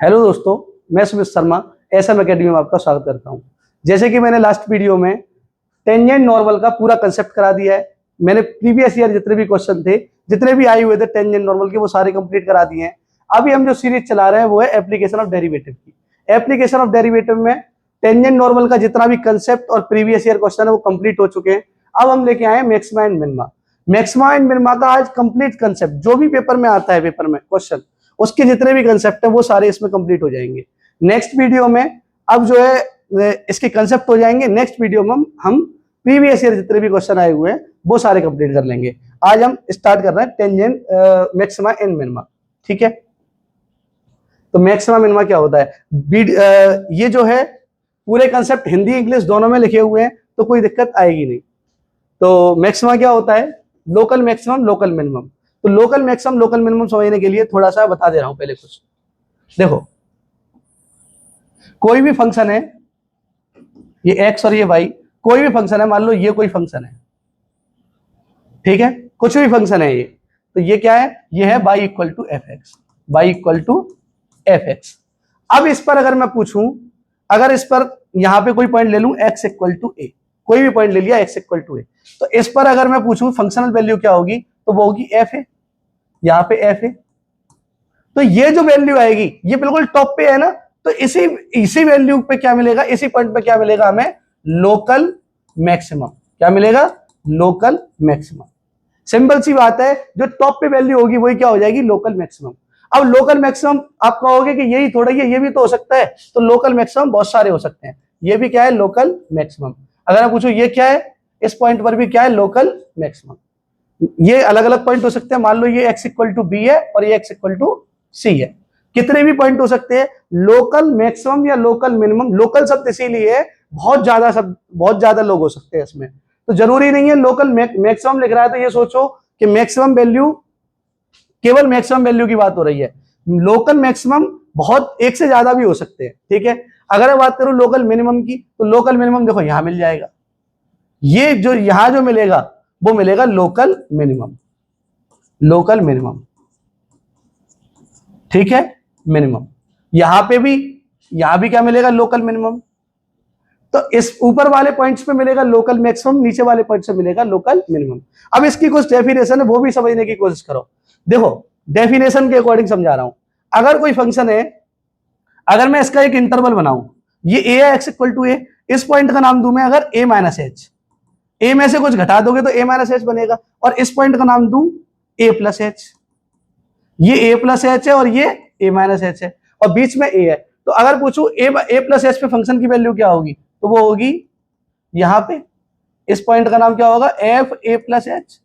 Hello दोस्तों, मैं Sumit Sharma SM academy में आपका स्वागत करता हूं। जैसे कि मैंने लास्ट वीडियो में टेंजेंट नॉर्मल का पूरा कंसेप्ट करा दिया है। मैंने प्रीवियस ईयर जितने भी क्वेश्चन थे, जितने भी आए हुए थे टेंजेंट नॉर्मल के, वो सारे कंप्लीट करा दिए हैं। अभी हम जो सीरीज चला रहे हैं वो है एप्लीकेशन ऑफ डेरिवेटिव की। एप्लीकेशन ऑफ डेरिवेटिव में टेंजेंट नॉर्मल का जितना भी कंसेप्ट और प्रीवियस ईयर क्वेश्चन है वो कंप्लीट हो चुके हैं। अब हम लेके आए maxima and minima. Maxima and minima का आज कंप्लीट कंसेप्ट जो भी पेपर में आता है, पेपर में क्वेश्चन, उसके जितने भी कंसेप्ट है वो सारे इसमें कंप्लीट हो जाएंगे। नेक्स्ट वीडियो में अब जो है इसके कंसेप्ट हो जाएंगे। नेक्स्ट वीडियो में हम प्रीवियस ईयर जितने भी क्वेश्चन आए हुए हैं वो सारे कंप्लीट कर लेंगे। आज हम स्टार्ट कर रहे हैं टेंजेंट मैक्सिमा एंड मिनिमा। ठीक है, तो मैक्सिमा मिनिमा क्या होता है? ये जो है पूरे कंसेप्ट हिंदी इंग्लिश दोनों में लिखे हुए हैं, तो कोई दिक्कत आएगी नहीं। तो मैक्सिमा क्या होता है? Local maximum local minimum. तो लोकल मैक्सिमम लोकल मिनिमम समझने के लिए थोड़ा सा बता दे रहा हूं पहले कुछ। देखो, कोई भी फंक्शन है, ये एक्स और ये वाई, कोई भी फंक्शन है, मान लो ये कोई फंक्शन है, ठीक है, कुछ भी फंक्शन है ये, तो ये क्या है? ये है y equal to F X, Y equal to F X. अब इस पर अगर मैं पूछूं, अगर इस पर यहां पे कोई पॉइंट ले लूं x इक्वल टू ए, कोई भी पॉइंट ले लिया x इक्वल टू ए, तो इस पर अगर मैं पूछूं फंक्शनल वैल्यू क्या होगी, तो वो होगी एफ है, यहां पे एफ है। तो ये जो वैल्यू आएगी ये बिल्कुल टॉप पे है ना, तो इसी वैल्यू पे क्या मिलेगा, इसी पॉइंट पे क्या मिलेगा हमें? Local maximum. क्या मिलेगा? Local maximum. सिंपल सी बात है, जो टॉप पे वैल्यू होगी वही क्या हो जाएगी? Local maximum. अब लोकल मैक्सिमम आप कहोगे कि यही थोड़ा ये भी तो हो सकता है, तो लोकल मैक्सिमम बहुत सारे हो सकते हैं। ये भी क्या है? Local maximum. अगर मैं पूछूं ये क्या है, इस पॉइंट पर भी क्या है? Local maximum. ये अलग अलग पॉइंट हो सकते हैं, मान लो ये x इक्वल टू बी है और ये x इक्वल टू सी है, कितने भी पॉइंट हो सकते हैं। लोकल मैक्सिमम या लोकल मिनिमम, लोकल शब्द इसीलिए है, बहुत ज्यादा लोग हो सकते हैं इसमें, तो जरूरी नहीं है लोकल मैक्सिमम लिख रहा है तो ये सोचो कि मैक्सिमम वैल्यू, केवल मैक्सिमम वैल्यू की बात हो रही है। लोकल मैक्सिमम बहुत एक से ज्यादा भी हो सकते हैं। ठीक है, अगर मैं बात करूं लोकल मिनिमम की, तो लोकल मिनिमम देखो यहां मिल जाएगा, ये जो यहां जो मिलेगा वो मिलेगा लोकल मिनिमम। लोकल मिनिमम, ठीक है, मिनिमम। यहां भी क्या मिलेगा? Local minimum. तो इस ऊपर वाले पॉइंट्स पे मिलेगा लोकल मैक्सिमम, नीचे वाले पॉइंट से मिलेगा लोकल मिनिमम। अब इसकी कुछ डेफिनेशन है, वो भी समझने की कोशिश करो। देखो, डेफिनेशन के अकॉर्डिंग समझा रहा हूं। अगर कोई फंक्शन है, अगर मैं इसका एक इंटरवल बनाऊं, ये ए है, एक्स इक्वल टू ए, इस पॉइंट का नाम दूं मैं अगर ए माइनस एच, ए में से कुछ घटा दोगे तो ए माइनस एच बनेगा, और इस पॉइंट का नाम दूं ए प्लस एच, ये ए प्लस एच है और ये ए माइनस एच है, और बीच में ए है। तो अगर पूछूं ए प्लस एच पे फंक्शन की वैल्यू क्या होगी, तो वो होगी यहां पे, इस पॉइंट का नाम क्या होगा? एफ ए प्लस एच,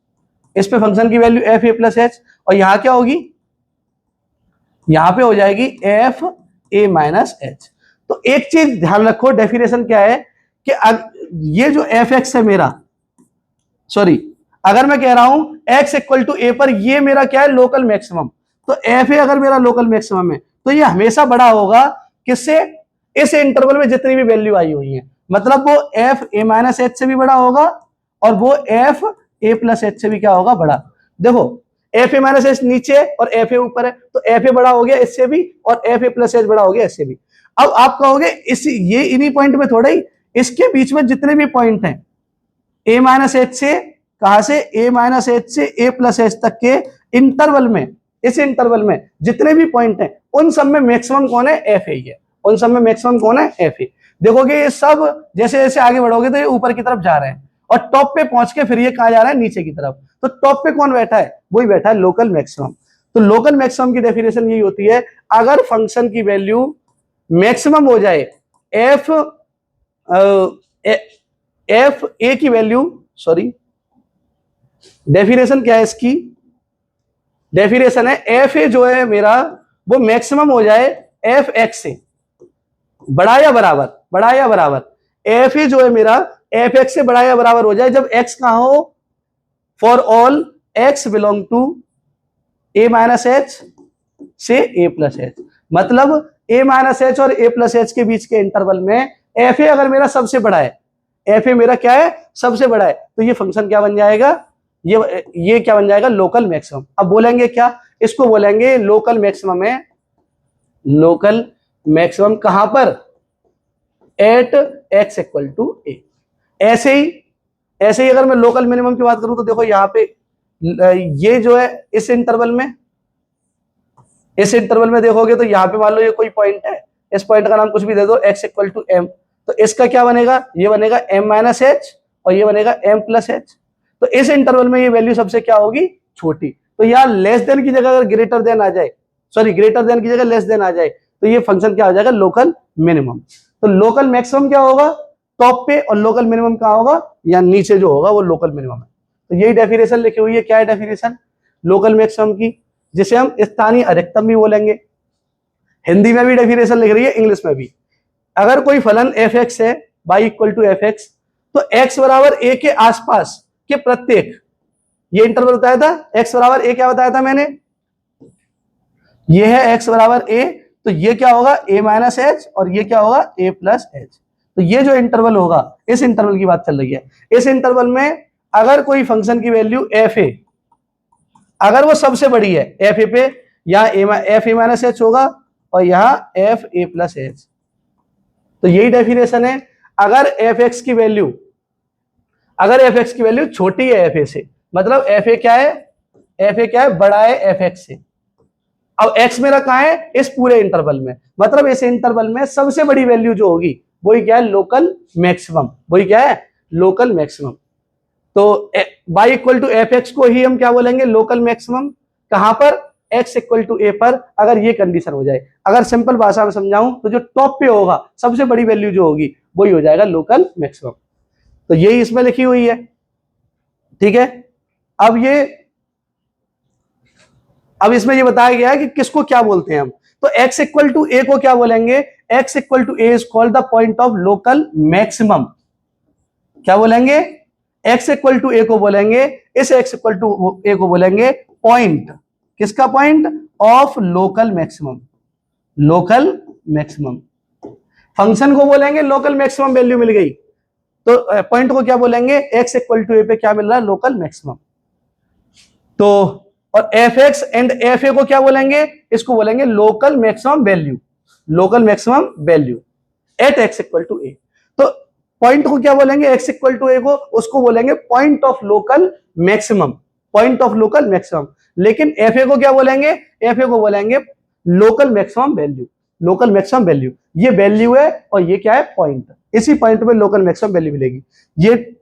इस पे फंक्शन की value F A plus H, और यहां क्या होगी? यहां पे हो जाएगी एफ ए माइनस एच। तो एक चीज ध्यान रखो, डेफिनेशन क्या है कि ये जो एफ एक्स है मेरा, सॉरी, अगर मैं कह रहा हूं x इक्वल टू ए पर ये मेरा क्या है? Local maximum. तो एफ ए अगर मेरा लोकल मैक्सिमम है तो ये हमेशा बड़ा होगा किससे? इस इंटरवल में जितनी भी वैल्यू आई हुई है, मतलब वो एफ ए माइनस एच से भी बड़ा होगा और वो एफ ए प्लस एच से भी क्या होगा? बड़ा। देखो, एफ ए माइनस एच नीचे और एफ ए ऊपर है, तो एफ ए बड़ा हो गया इससे भी और एफ ए प्लस एच बड़ा हो गया इससे भी। अब आप कहोगे ये इन्हीं पॉइंट में थोड़ा ही, इसके बीच में जितने भी पॉइंट हैं, ए माइनस एच से, कहां से? ए माइनस एच से ए प्लस एच तक के इंटरवल में, इस इंटरवल में जितने भी पॉइंट हैं उन सब में मैक्सिमम कौन है? एफ ए है। उन सब में मैक्सिमम कौन है? F A. देखोगे ये सब जैसे जैसे आगे बढ़ोगे तो ये ऊपर की तरफ जा रहे हैं, और टॉप पे पहुंच के फिर ये कहां जा रहा है? नीचे की तरफ। तो टॉप पे कौन बैठा है? वही बैठा है लोकल मैक्सिमम। तो लोकल मैक्सिमम की डेफिनेशन यही होती है, अगर फंक्शन की वैल्यू मैक्सिमम हो जाए, एफ ए की वैल्यू, सॉरी, डेफिनेशन क्या है इसकी? डेफिनेशन है एफ ए जो है मेरा वो मैक्सिमम हो जाए एफ एक्स से, बड़ा या बराबर, बड़ा या बराबर। एफ ए जो है मेरा एफ एक्स से बड़ा या बराबर हो जाए जब एक्स कहां हो? For all x belong to a minus h से ए प्लस एच, मतलब ए माइनस एच और ए प्लस एच के बीच के इंटरवल में एफ ए अगर मेरा सबसे बड़ा है, एफ ए मेरा क्या है? सबसे बड़ा है, तो ये फंक्शन क्या बन जाएगा? ये क्या बन जाएगा? Local maximum. अब बोलेंगे क्या? इसको बोलेंगे लोकल मैक्सिमम है, लोकल मैक्सिमम कहां पर, एट एक्स इक्वल टू ए। ऐसे ही अगर मैं लोकल मिनिमम की बात करूं तो देखो यहां पे ये जो है इस इंटरवल में देखोगे तो यहां पे मान लो ये कोई पॉइंट है, इस पॉइंट का नाम कुछ भी दे दो, एक्स इक्वल टू एम, तो इसका क्या बनेगा, ये बनेगा एम माइनस एच और ये बनेगा एम प्लस एच। तो इस इंटरवल में ये वैल्यू सबसे क्या होगी, छोटी। तो यहाँ लेस देन की जगह अगर ग्रेटर देन आ जाए, सॉरी ग्रेटर देन की जगह लेस देन आ जाए, तो ये फंक्शन क्या हो जाएगा, लोकल मिनिमम। तो लोकल मैक्सिमम क्या होगा, टॉप पे, और लोकल मिनिमम कहाँ होगा, या नीचे जो होगा वो लोकल मिनिमम है। तो यही डेफिनेशन लिखी हुई है, क्या है डेफिनेशन लोकल मैक्सिमम की, जिसे हम स्थानीय अधिकतम भी बोलेंगे। हिंदी में भी डेफिनेशन लिख रही है, इंग्लिश में भी। अगर कोई फलन एफ एक्स है, y equal to F x, तो x बराबर a के आसपास के प्रत्येक, ये इंटरवल बताया था, x बराबर a क्या बताया था मैंने, ये है x बराबर a, तो ये क्या होगा a माइनस एच और ये क्या होगा a प्लस एच। तो ये जो इंटरवल होगा, इस इंटरवल की बात चल रही है, इस इंटरवल में अगर कोई फंक्शन की वैल्यू एफ ए, अगर वो सबसे बड़ी है एफ ए पे, यहाँ एफ ए माइनस एच होगा और यहाँ एफ ए प्लस एच। तो यही डेफिनेशन है, अगर एफ एक्स की वैल्यू छोटी है एफ ए से, मतलब एफ ए क्या है, बड़ा है एफ एक्स से। अब एक्स मेरा कहां है, इस पूरे इंटरवल में, मतलब इस इंटरवल में सबसे बड़ी वैल्यू जो होगी वही क्या है, लोकल मैक्सिमम, वही क्या है, लोकल मैक्सिमम। तो y equal to F x को ही हम क्या बोलेंगे, लोकल मैक्सिमम। कहां पर, x इक्वल टू ए पर, अगर ये कंडीशन हो जाए। अगर सिंपल भाषा में समझाऊं तो जो टॉप पे होगा, सबसे बड़ी वैल्यू जो होगी वही हो जाएगा लोकल मैक्सिमम। तो यही इसमें लिखी हुई है, ठीक है। अब इसमें ये बताया गया है कि किसको क्या बोलते हैं हम। तो x इक्वल टू ए को क्या बोलेंगे, x equal to a is called the point of local maximum. क्या बोलेंगे, x इक्वल टू ए को बोलेंगे, इस x इक्वल टू ए को बोलेंगे पॉइंट, किसका point, of local maximum. Local maximum function को बोलेंगे लोकल मैक्सिमम वैल्यू मिल गई, तो पॉइंट को क्या बोलेंगे, x इक्वल टू ए पे क्या मिल रहा है, लोकल मैक्सिमम। तो और f x and f a को क्या बोलेंगे, इसको बोलेंगे local maximum value, local maximum value at x equal to a. तो पॉइंट को क्या बोलेंगे, एक्स इक्वल टू ए को, उसको बोलेंगे point of local maximum, point of local maximum. लेकिन एफ ए को क्या बोलेंगे, एफ ए को बोलेंगे local maximum value, local maximum value. ये वैल्यू है और ये क्या है, पॉइंट। इसी पॉइंट पे लोकल मैक्सिमम वैल्यू मिलेगी। ये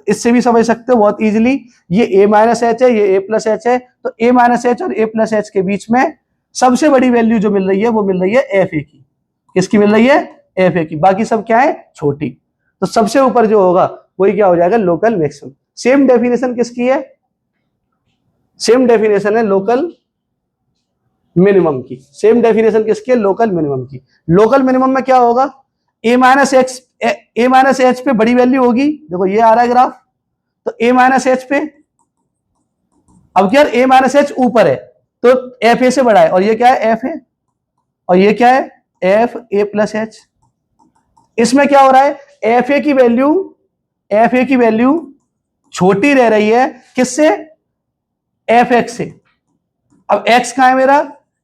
इससे भी समझ सकते हो बहुत इजीली, ये a माइनस एच है, ये a प्लस एच है, तो a माइनस एच और a प्लस एच के बीच में सबसे बड़ी वैल्यू जो मिल रही है वो मिल रही है एफ ए की। किसकी मिल रही है, एफ ए की। बाकी सब क्या है, छोटी। तो सबसे ऊपर जो होगा वही क्या हो जाएगा, लोकल मैक्सिमम। सेम डेफिनेशन किसकी है, सेम डेफिनेशन है लोकल मिनिमम की। सेम डेफिनेशन किसकी है, लोकल मिनिमम की। लोकल मिनिमम में क्या होगा, a माइनस एच पे बड़ी वैल्यू होगी, देखो ये आ रहा है ग्राफ, तो a माइनस एच पे, अब क्या a माइनस एच ऊपर है तो एफ ए से बड़ा है, और ये क्या है, एफ ए, और ये क्या है, एफ ए प्लस एच। इसमें क्या हो रहा है, एफ ए की वैल्यू छोटी रह रही है किससे, एफ एक्स से। अब x कहां है मेरा,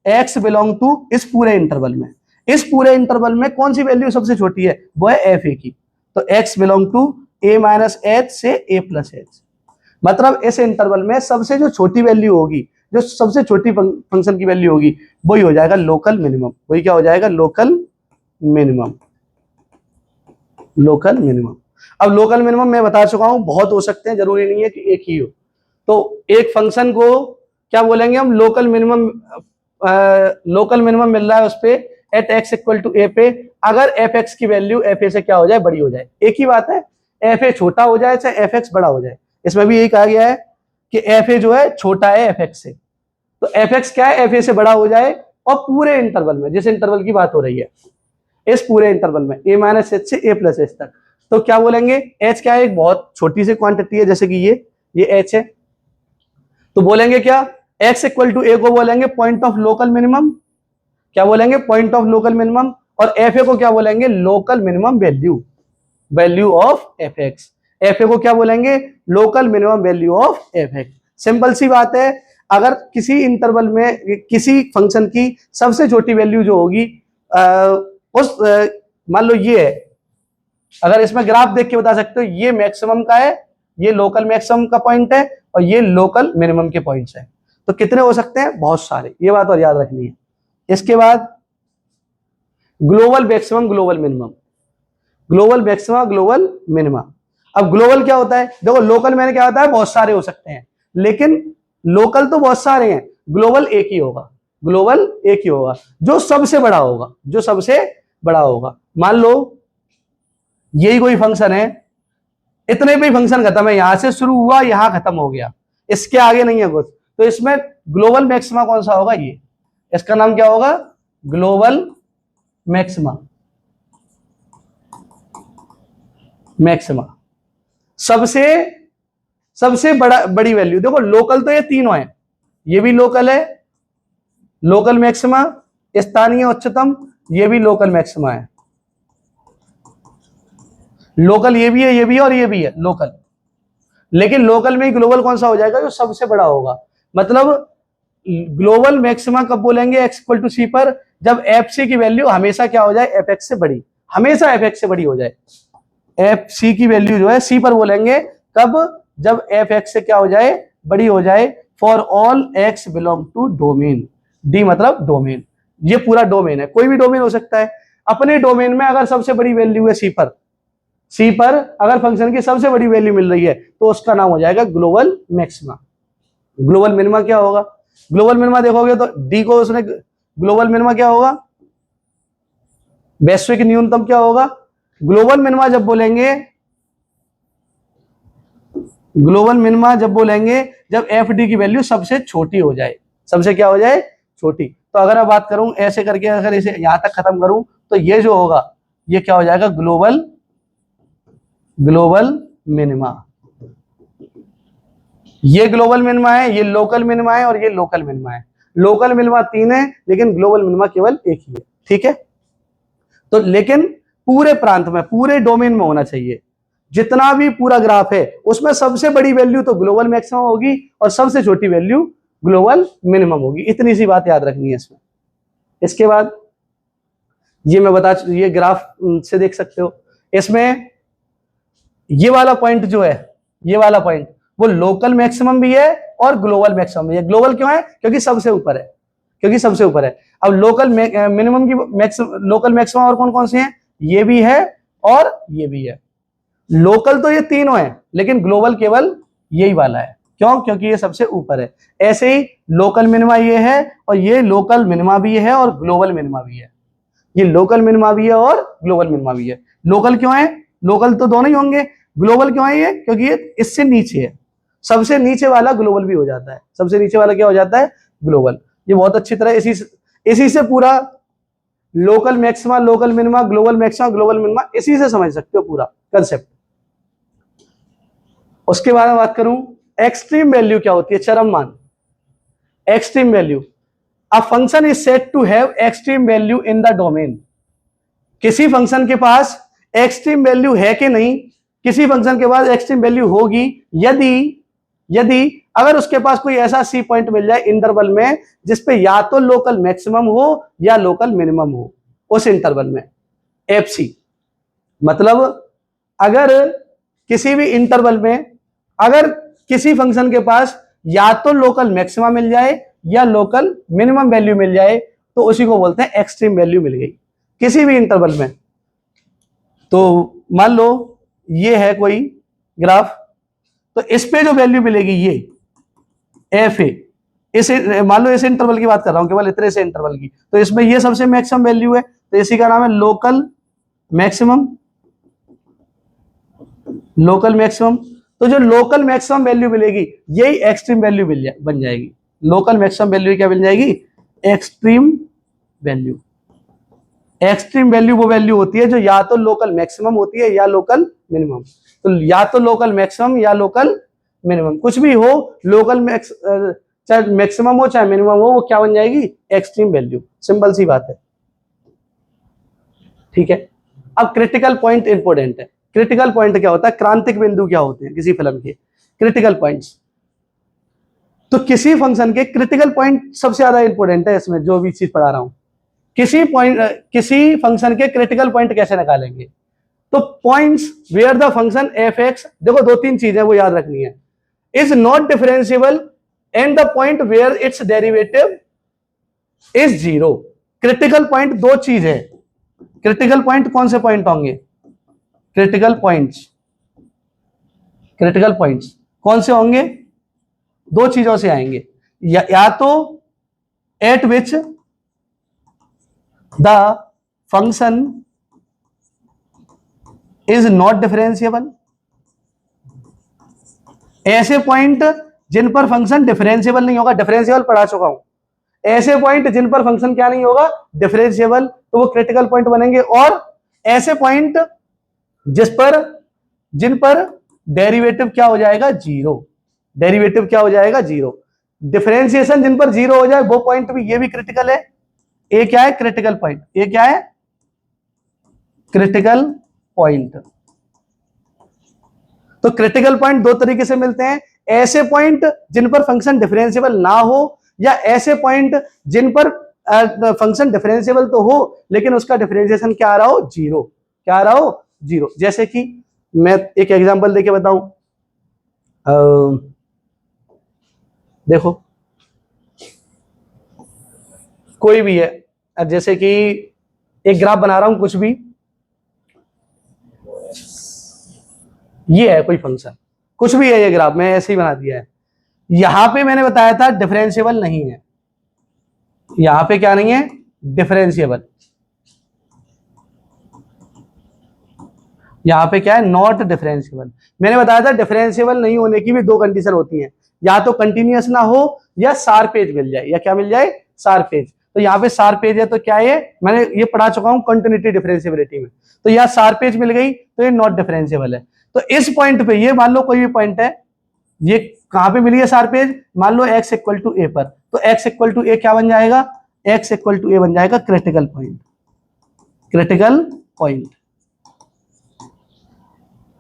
x बिलोंग टू इस पूरे इंटरवल में, इस पूरे इंटरवल में कौन सी वैल्यू सबसे छोटी है, वो है एफ ए की। तो x belong to a minus h से a प्लस एच, मतलब इस इंटरवल में सबसे जो छोटी वैल्यू होगी, जो सबसे छोटी फंक्शन की वैल्यू होगी वही हो जाएगा लोकल मिनिमम। वही क्या हो जाएगा, लोकल मिनिमम, लोकल मिनिमम। अब लोकल मिनिमम मैं बता चुका हूं, बहुत हो सकते हैं, जरूरी नहीं है कि एक ही हो। तो एक फंक्शन को क्या बोलेंगे हम, लोकल मिनिमम। लोकल मिनिमम मिल रहा है उस पे एट एक्स इक्वल टू ए पे, अगर एफ एक्स की वैल्यू एफ ए से क्या हो जाए, बड़ी हो जाए। एक ही बात है, एफ ए छोटा हो जाए चाहे एफ एक्स बड़ा हो जाए। इसमें भी यही कहा गया है कि एफ ए जो है छोटा है एफ एक्स से, तो एफ एक्स क्या है, एफ ए से बड़ा हो जाए। और पूरे इंटरवल में, जिस इंटरवल की बात हो रही है, इस पूरे इंटरवल में ए माइनस एच से ए प्लस एच तक, तो क्या बोलेंगे, एच क्या है, एक बहुत छोटी सी क्वांटिटी है, जैसे कि ये एच है, तो बोलेंगे क्या, एक्स इक्वल टू ए को बोलेंगे पॉइंट ऑफ लोकल मिनिमम। क्या बोलेंगे, पॉइंट ऑफ लोकल मिनिमम। और एफ ए को क्या बोलेंगे, local minimum value, value of f x. F a को क्या बोलेंगे, local minimum value of f x. Simple सी बात है, अगर किसी इंटरवल में किसी फंक्शन की सबसे छोटी वैल्यू जो होगी मान लो ये है, अगर इसमें ग्राफ देख के बता सकते हो ये मैक्सिमम का है, ये लोकल मैक्सिमम का पॉइंट है और ये लोकल मिनिमम के पॉइंट्स है। तो कितने हो सकते हैं? बहुत सारे, ये बात और याद रखनी है। इसके बाद global maximum, global minimum, global maximum, global minimum. अब ग्लोबल क्या होता है? देखो लोकल में क्या होता है, बहुत सारे हो सकते हैं, लेकिन लोकल तो बहुत सारे हैं, ग्लोबल एक ही होगा, ग्लोबल एक ही होगा जो सबसे बड़ा होगा, जो सबसे बड़ा होगा। मान लो यही कोई फंक्शन है, इतने पे फंक्शन खत्म है, यहां से शुरू हुआ यहां खत्म हो गया, इसके आगे नहीं है कुछ, तो इसमें ग्लोबल मैक्सिमा कौन सा होगा? ये, इसका नाम क्या होगा? ग्लोबल मैक्सिमा, मैक्सिमा सबसे बड़ी वैल्यू। देखो लोकल तो ये तीनों है, ये भी लोकल है, लोकल मैक्सिमा, स्थानीय उच्चतम, ये भी लोकल मैक्सिमा है, लोकल ये भी है, ये भी है और ये भी है लोकल। लेकिन लोकल में ग्लोबल कौन सा हो जाएगा? जो सबसे बड़ा होगा। मतलब ग्लोबल मैक्सिमा कब बोलेंगे x इक्वल टू सी पर? जब एफ सी की वैल्यू हमेशा क्या हो जाए? एफ एक्स से बड़ी, हमेशा एफ एक्स से बड़ी हो जाए। एफ सी की वैल्यू जो है सी पर बोलेंगे कब? जब एफ एक्स से क्या हो जाए? बड़ी हो जाए। For all x belong to domain, D मतलब डोमेन, ये पूरा डोमेन है, कोई भी डोमेन हो सकता है। अपने डोमेन में अगर सबसे बड़ी वैल्यू है सी पर अगर फंक्शन की सबसे बड़ी वैल्यू मिल रही है तो उसका नाम हो जाएगा ग्लोबल मैक्सिमा। ग्लोबल मिनिमा क्या होगा? ग्लोबल मिनिमा देखोगे तो डी को उसने ग्लोबल मिनिमा क्या होगा? वैश्विक न्यूनतम क्या होगा? ग्लोबल मिनिमा जब बोलेंगे, ग्लोबल मिनिमा जब बोलेंगे जब एफ डी की वैल्यू सबसे छोटी हो जाए, सबसे क्या हो जाए? छोटी। तो अगर मैं बात करूं ऐसे करके, अगर इसे यहां तक खत्म करूं तो ये जो होगा ये क्या हो जाएगा? Global minima. ये ग्लोबल मिनिमा है, ये लोकल मिनिमा है और ये लोकल मिनिमा है। लोकल मिनिमा 3 है लेकिन ग्लोबल मिनिमा केवल एक ही है, ठीक है। तो लेकिन पूरे प्रांत में, पूरे डोमेन में होना चाहिए, जितना भी पूरा ग्राफ है उसमें सबसे बड़ी वैल्यू तो ग्लोबल मैक्सिमम होगी और सबसे छोटी वैल्यू ग्लोबल मिनिमम होगी। इतनी सी बात याद रखनी है इसमें। इसके बाद ये ग्राफ से देख सकते हो, इसमें ये वाला पॉइंट जो है, ये वाला पॉइंट वो लोकल मैक्सिमम भी है और ग्लोबल मैक्सिमम भी है। ग्लोबल क्यों है? क्योंकि सबसे ऊपर है, क्योंकि सबसे ऊपर है। अब लोकल मिनिमम की लोकल मैक्सिमम और कौन कौन से हैं? ये भी है और ये भी है। लोकल तो ये तीनों है लेकिन ग्लोबल केवल यही वाला है। क्यों? क्योंकि ये सबसे ऊपर है। ऐसे ही लोकल मिनिमा ये है और ये लोकल मिनिमा भी है और ग्लोबल मिनिमा भी है। ये लोकल मिनिमा भी है और ग्लोबल मिनिमा भी है। लोकल क्यों है? लोकल तो दोनों ही होंगे। ग्लोबल क्यों है? ये क्योंकि ये इससे नीचे है, सबसे नीचे वाला ग्लोबल भी हो जाता है। सबसे नीचे वाला क्या हो जाता है? ग्लोबल। ये बहुत अच्छी तरह इसी से पूरा local maxima, local minima, global maxima, global minima, इसी से समझ सकते हो पूरा कंसेप्ट। उसके बाद में बात करूं एक्सट्रीम वैल्यू क्या होती है? चरम मान, extreme value. A function is said to have extreme value in the domain. किसी फंक्शन के पास एक्सट्रीम वैल्यू है कि नहीं? किसी फंक्शन के पास एक्सट्रीम वैल्यू होगी यदि अगर उसके पास कोई ऐसा सी पॉइंट मिल जाए इंटरवल में जिसपे या तो लोकल मैक्सिमम हो या लोकल मिनिमम हो, उस इंटरवल में एफ सी। मतलब अगर किसी भी इंटरवल में अगर किसी फंक्शन के पास या तो लोकल मैक्सिमा मिल जाए या लोकल मिनिमम वैल्यू मिल जाए तो उसी को बोलते हैं एक्सट्रीम वैल्यू मिल गई किसी भी इंटरवल में। तो मान लो ये है कोई ग्राफ, तो इस पे जो वैल्यू मिलेगी ये एफ ए, इस मान लो इस इंटरवल की बात कर रहा हूं, केवल इतने से इंटरवल की, तो इसमें ये सबसे मैक्सिमम वैल्यू है तो इसी का नाम है लोकल मैक्सिमम, लोकल मैक्सिमम। तो जो लोकल मैक्सिमम वैल्यू मिलेगी यही एक्सट्रीम वैल्यू बन जाएगी। लोकल मैक्सिमम वैल्यू क्या बन जाएगी? Extreme value. एक्सट्रीम वैल्यू वो वैल्यू होती है जो या तो लोकल मैक्सिमम होती है या लोकल मिनिमम। तो या तो लोकल मैक्सिमम या लोकल मिनिमम, कुछ भी हो, लोकल चाहे मैक्सिमम हो चाहे मिनिमम हो, वो क्या बन जाएगी? Extreme value. सिंपल सी बात है, ठीक है। अब क्रिटिकल पॉइंट इंपोर्टेंट है। क्रिटिकल पॉइंट क्या होता है? क्रांतिक बिंदु क्या होते हैं किसी फिल्म के? Critical points. तो किसी फंक्शन के क्रिटिकल पॉइंट सबसे ज्यादा इंपॉर्टेंट है इसमें, जो भी चीज पढ़ा रहा हूं। किसी फंक्शन के क्रिटिकल पॉइंट कैसे निकालेंगे? तो points where the function f x, देखो दो तीन चीजें वो याद रखनी है, is not differentiable and the point where its derivative is zero. Critical point दो चीज है। क्रिटिकल पॉइंट कौन से पॉइंट होंगे? क्रिटिकल पॉइंट्स कौन से होंगे? दो चीजों से आएंगे, या तो eight which the function is not differentiable, ऐसे पॉइंट जिन पर फंक्शन डिफरेंशिएबल नहीं होगा, डिफरेंशिएबल पढ़ा चुका हूं, ऐसे पॉइंट जिन पर फंक्शन क्या नहीं होगा, डिफरेंशिएबल, तो वो क्रिटिकल पॉइंट बनेंगे। और ऐसे पॉइंट जिन पर डेरिवेटिव क्या हो जाएगा? जीरो। डेरिवेटिव क्या हो जाएगा? जीरो। डिफरेंशिएशन जिन पर जीरो हो जाए वो पॉइंट भी, ये भी क्रिटिकल है। ये क्या है? Critical point. ये क्या है? Critical point. तो क्रिटिकल पॉइंट दो तरीके से मिलते हैं, ऐसे पॉइंट जिन पर फंक्शन डिफरेंशिएबल ना हो, या ऐसे पॉइंट जिन पर फंक्शन डिफरेंशिएबल तो हो लेकिन उसका डिफरेंशिएशन क्या आ रहा हो? जीरो। क्या आ रहा हो? जीरो। जैसे कि मैं एक एग्जांपल देके बताऊं, देखो कोई भी है, जैसे कि एक ग्राफ बना रहा हूं, कुछ भी, ये है कोई फंक्शन, कुछ भी है ये ग्राफ, मैं ऐसे ही बना दिया है। यहां पे मैंने बताया था डिफरेंशिएबल नहीं है, यहां पे क्या नहीं है? डिफरेंशिएबल। यहां पे क्या है? Not differentiable. मैंने बताया था डिफरेंशिएबल नहीं होने की भी दो कंडीशन होती हैं, या तो कंटिन्यूअस ना हो या शार्प एज मिल जाए, या क्या मिल जाए? Sharp edge. तो यहाँ पे शार्प एज है तो क्या है? मैंने ये पढ़ा चुका हूं कंटिन्यूटी डिफरेंशिएबिलिटी में। तो यहाँ शार्प एज मिल गई तो ये नॉट डिफरेंशिएबल है। तो इस पॉइंट पे, ये मान लो कोई भी पॉइंट है, ये कहां पे मिली है शार्प एज? मान लो x इक्वल टू ए पर, तो x इक्वल टू ए क्या बन जाएगा? x इक्वल टू ए बन जाएगा क्रिटिकल पॉइंट। क्रिटिकल पॉइंट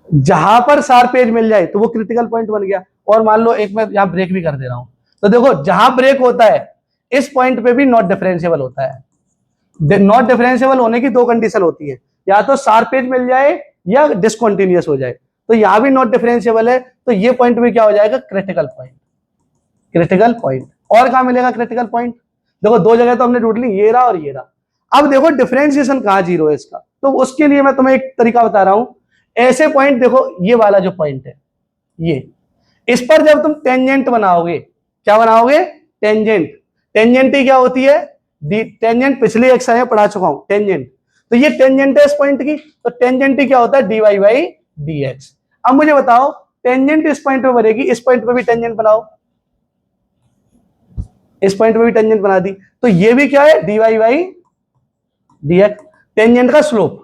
जहां पर शार्प एज मिल जाए तो वो क्रिटिकल पॉइंट बन गया। और मान लो एक मैं यहां ब्रेक भी कर दे रहा हूं, तो देखो जहां ब्रेक होता है इस पॉइंट पे भी नॉट डिफरेंशिएबल होता है। नॉट डिफरेंशिएबल होने की दो कंडीशन होती है, या तो शार्प एज मिल जाए या डिसकंटीन्यूअस हो जाए। तो यहां भी नॉट डिफरेंशिएबल है, तो ये पॉइंट भी क्या हो जाएगा? Critical point. Critical point. और कहां मिलेगा क्रिटिकल पॉइंट? देखो दो जगह तो हमने ढूंढ ली, ये रहा और ये रहा। अब देखो डिफरेंशिएशन कहां जीरो है इसका, तो उसके लिए मैं तुम्हें एक तरीका बता रहा हूं। ऐसे पॉइंट देखो, ये वाला जो पॉइंट है, ये, इस पर जब तुम टेंजेंट बनाओगे, क्या बनाओगे? टेंजेंट। टेंजेंट ही क्या होती है? टेंजेंट पिछले एक में पढ़ा चुका हूं, टेंजेंट। तो ये टेंजेंट है इस पॉइंट की, तो टेंजेंट ही क्या होता है? dy by dx। अब मुझे बताओ, टेंजेंट इस पॉइंट पे बनेगी, इस पॉइंट पे भी टेंजेंट बनाओ, इस पॉइंट पे भी टेंजेंट बना दी, तो ये भी क्या है? dy by dx। टेंजेंट का स्लोप,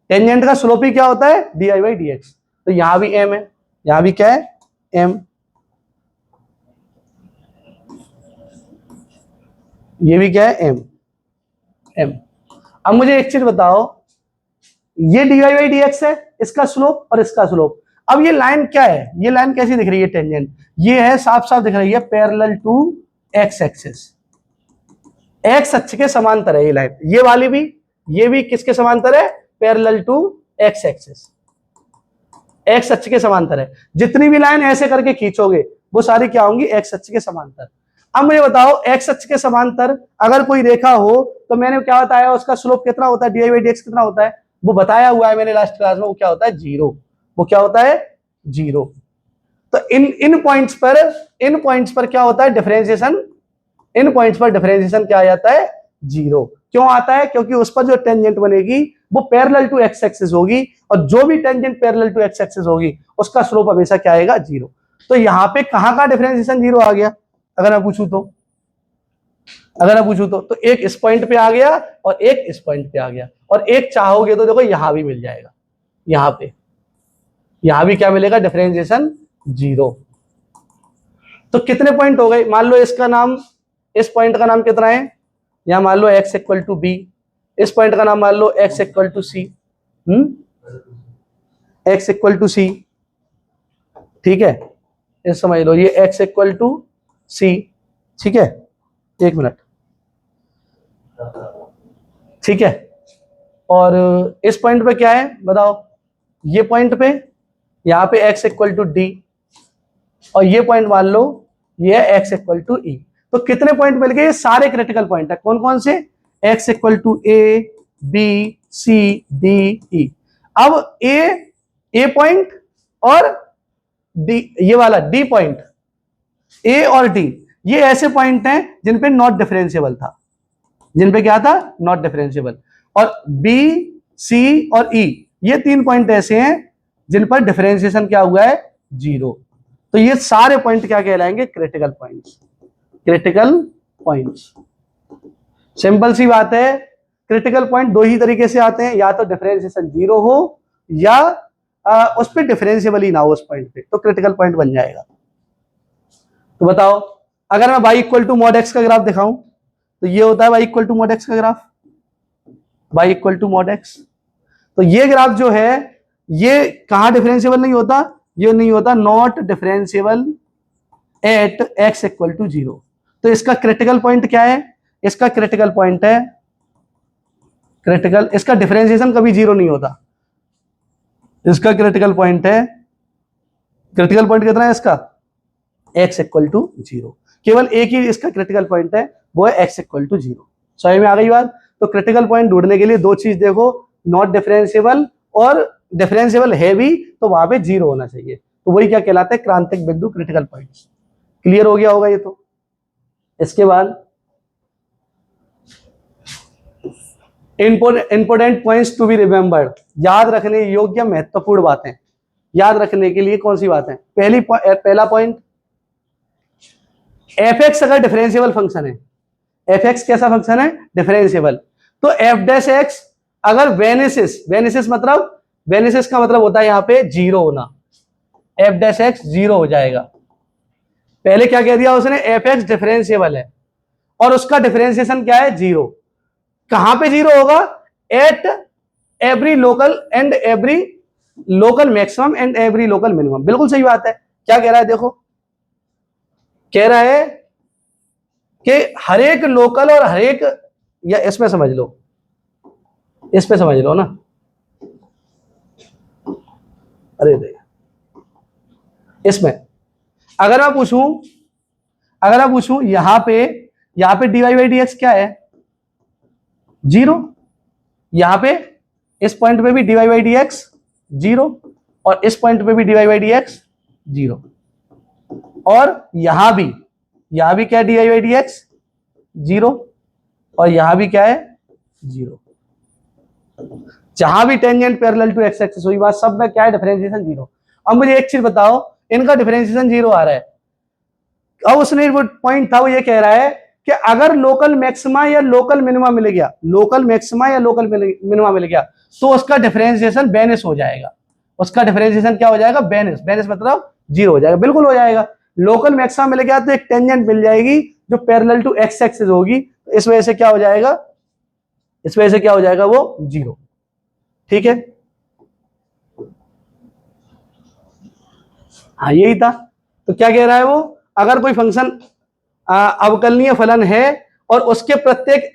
टेंजेंट का स्लोप ही क्या होता है? dy by dx। तो यहां भी m है, यहां भी क्या है? m। ये भी क्या है? m। अब मुझे एक चीज बताओ, ये dy बाई dx है, इसका स्लोप और इसका स्लोप। अब ये लाइन क्या है? ये लाइन कैसी दिख रही है? टेंजेंट। ये है, साफ साफ दिख रही है, parallel to x axis, x अक्ष के समांतर है ये लाइन। ये वाली भी, ये भी किसके समांतर है? Parallel to x axis, x अक्ष के समांतर है। जितनी भी लाइन ऐसे करके खींचोगे वो सारी क्या होंगी? x अक्ष के समांतर। अब मुझे बताओ, x अक्ष के समांतर अगर कोई रेखा हो तो मैंने क्या बताया? उसका स्लोप कितना होता है? dy बाई dx कितना होता है? वो बताया हुआ है मैंने लास्ट क्लास में, वो क्या होता है? जीरो। वो क्या होता है? जीरो। तो इन पॉइंट्स पर क्या होता है? डिफरेंशिएशन। इन पॉइंट्स पर डिफरेंशिएशन क्या आ जाता है? जीरो। क्यों आता है? क्योंकि उस पर जो टेंजेंट बनेगी वो पैरेलल टू एक्स एक्सिस होगी, और जो भी tangent parallel to x axis होगी उसका स्लोप हमेशा क्या आएगा? जीरो। तो यहां पे कहां का डिफरेंशिएशन जीरो आ गया? अगर मैं पूछूं तो एक इस पॉइंट पे आ गया और एक इस पॉइंट पे आ गया, और एक चाहोगे तो देखो यहां भी मिल जाएगा। यहां भी क्या मिलेगा? Differentiation zero. तो कितने पॉइंट हो गए? मान लो इसका नाम, इस पॉइंट का नाम कितना है? यहां मान लो x इक्वल टू बी, इस पॉइंट का नाम मान लो x equal to c. x equal to c, ठीक है, ये समझ लो, ये x इक्वल टू सी, ठीक है, एक मिनट, ठीक है। और इस पॉइंट पे क्या है बताओ, ये पॉइंट पे यहाँ पे x इक्वल टू डी, और ये पॉइंट मान लो ये है x इक्वल टू ई। तो कितने पॉइंट मिल गए, ये सारे क्रिटिकल पॉइंट है, कौन कौन से, x equal to a b c d e. अब ए पॉइंट और डी, ये वाला डी पॉइंट, ए और डी, ये ऐसे पॉइंट हैं जिन पे नॉट डिफरेंशिएबल था, जिन पे क्या था, नॉट डिफरेंशिएबल। और बी सी और ई, ये तीन पॉइंट ऐसे हैं जिन पर डिफरेंशिएशन क्या हुआ है, जीरो। तो ये सारे पॉइंट क्या कहलाएंगे, critical points, critical points. Simple सी बात है, क्रिटिकल पॉइंट दो ही तरीके से आते हैं, या तो डिफरेंशिएशन जीरो हो या उस पर डिफरेंशिएबल ही ना हो उस पॉइंट पे, तो क्रिटिकल पॉइंट बन जाएगा। तो बताओ, अगर मैं y equal to mod x का ग्राफ दिखाऊं तो ये होता है y equal to mod x का graph, y equal to mod x। तो ये ग्राफ जो है ये कहां डिफरेंशिएबल नहीं होता, ये नहीं होता not differentiable at x equal to zero. तो इसका क्रिटिकल पॉइंट क्या है, इसका क्रिटिकल पॉइंट है, क्रिटिकल, इसका डिफरेंशिएशन कभी जीरो नहीं होता, इसका क्रिटिकल पॉइंट है, क्रिटिकल पॉइंट कितना है इसका, x इक्वल टू जीरो। केवल एक ही इसका क्रिटिकल पॉइंट है, वो है x इक्वल टू जीरो। समझ में आ गई बात। तो क्रिटिकल पॉइंट ढूंढने के लिए दो चीज देखो, नॉट डिफरेंशिएबल और डिफरेंशिएबल है भी तो वहां पे जीरो होना चाहिए, तो वही क्या कहलाते हैं, क्रांतिक बिंदु, क्रिटिकल पॉइंट्स। क्लियर हो गया होगा ये। तो इसके बाद important points to be remembered, याद रखने योग्य महत्वपूर्ण बातें, याद रखने के लिए कौन सी बातें, पहला पॉइंट, एफ एक्स अगर डिफरेंशिएबल फंक्शन है, एफ एक्स कैसा फंक्शन है, डिफरेंशिएबल, तो एफ डैश एक्स अगर वेनिसिस मतलब, वेनिसिस का मतलब होता है यहां पे जीरो होना, एफ डैश एक्स जीरो हो जाएगा। पहले क्या कह दिया उसने, एफ एक्स डिफरेंशिएबल है और उसका डिफरेंशिएशन क्या है, जीरो। कहां पे जीरो होगा, at every local and every local maximum and every local minimum. बिल्कुल सही बात है। क्या कह रहा है देखो, कह रहा है कि हर एक लोकल और हर एक, या इसमें समझ लो, इस पे समझ लो ना, अरे दे, इसमें अगर मैं पूछूं यहां पे dy बाई डी एक्स क्या है, जीरो। यहां पे इस पॉइंट पे भी dy by d x zero, और इस पॉइंट पे भी dy by d x zero, और यहां भी क्या है, dy by d x zero, और यहां भी क्या है, जीरो। जहां भी tangent parallel to x axis हुई बात, सब में क्या है, डिफरेंशिएशन जीरो। अब मुझे एक चीज बताओ, इनका डिफरेंशिएशन जीरो आ रहा है, अब उसने वो पॉइंट था वो ये कह रहा है कि अगर लोकल मैक्सिमा या लोकल मिनिमा मिल गया, लोकल मैक्सिमा या लोकल मिनिमा मिल गया, तो उसका डिफरेंशिएशन बेनिस हो जाएगा। उसका डिफरेंशिएशन क्या हो जाएगा, बेनिस मतलब जीरो हो जाएगा। बिल्कुल हो जाएगा। लोकल मैक्सिमा मिल गया तो एक टेंजेंट मिल जाएगी जो पैरेलल टू एक्स एक्सिस होगी, इस वजह से क्या हो जाएगा, वो जीरो। ठीक है, हाँ यही था। तो क्या कह रहा है वो, अगर कोई फंक्शन अवकलनीय फलन है और उसके प्रत्येक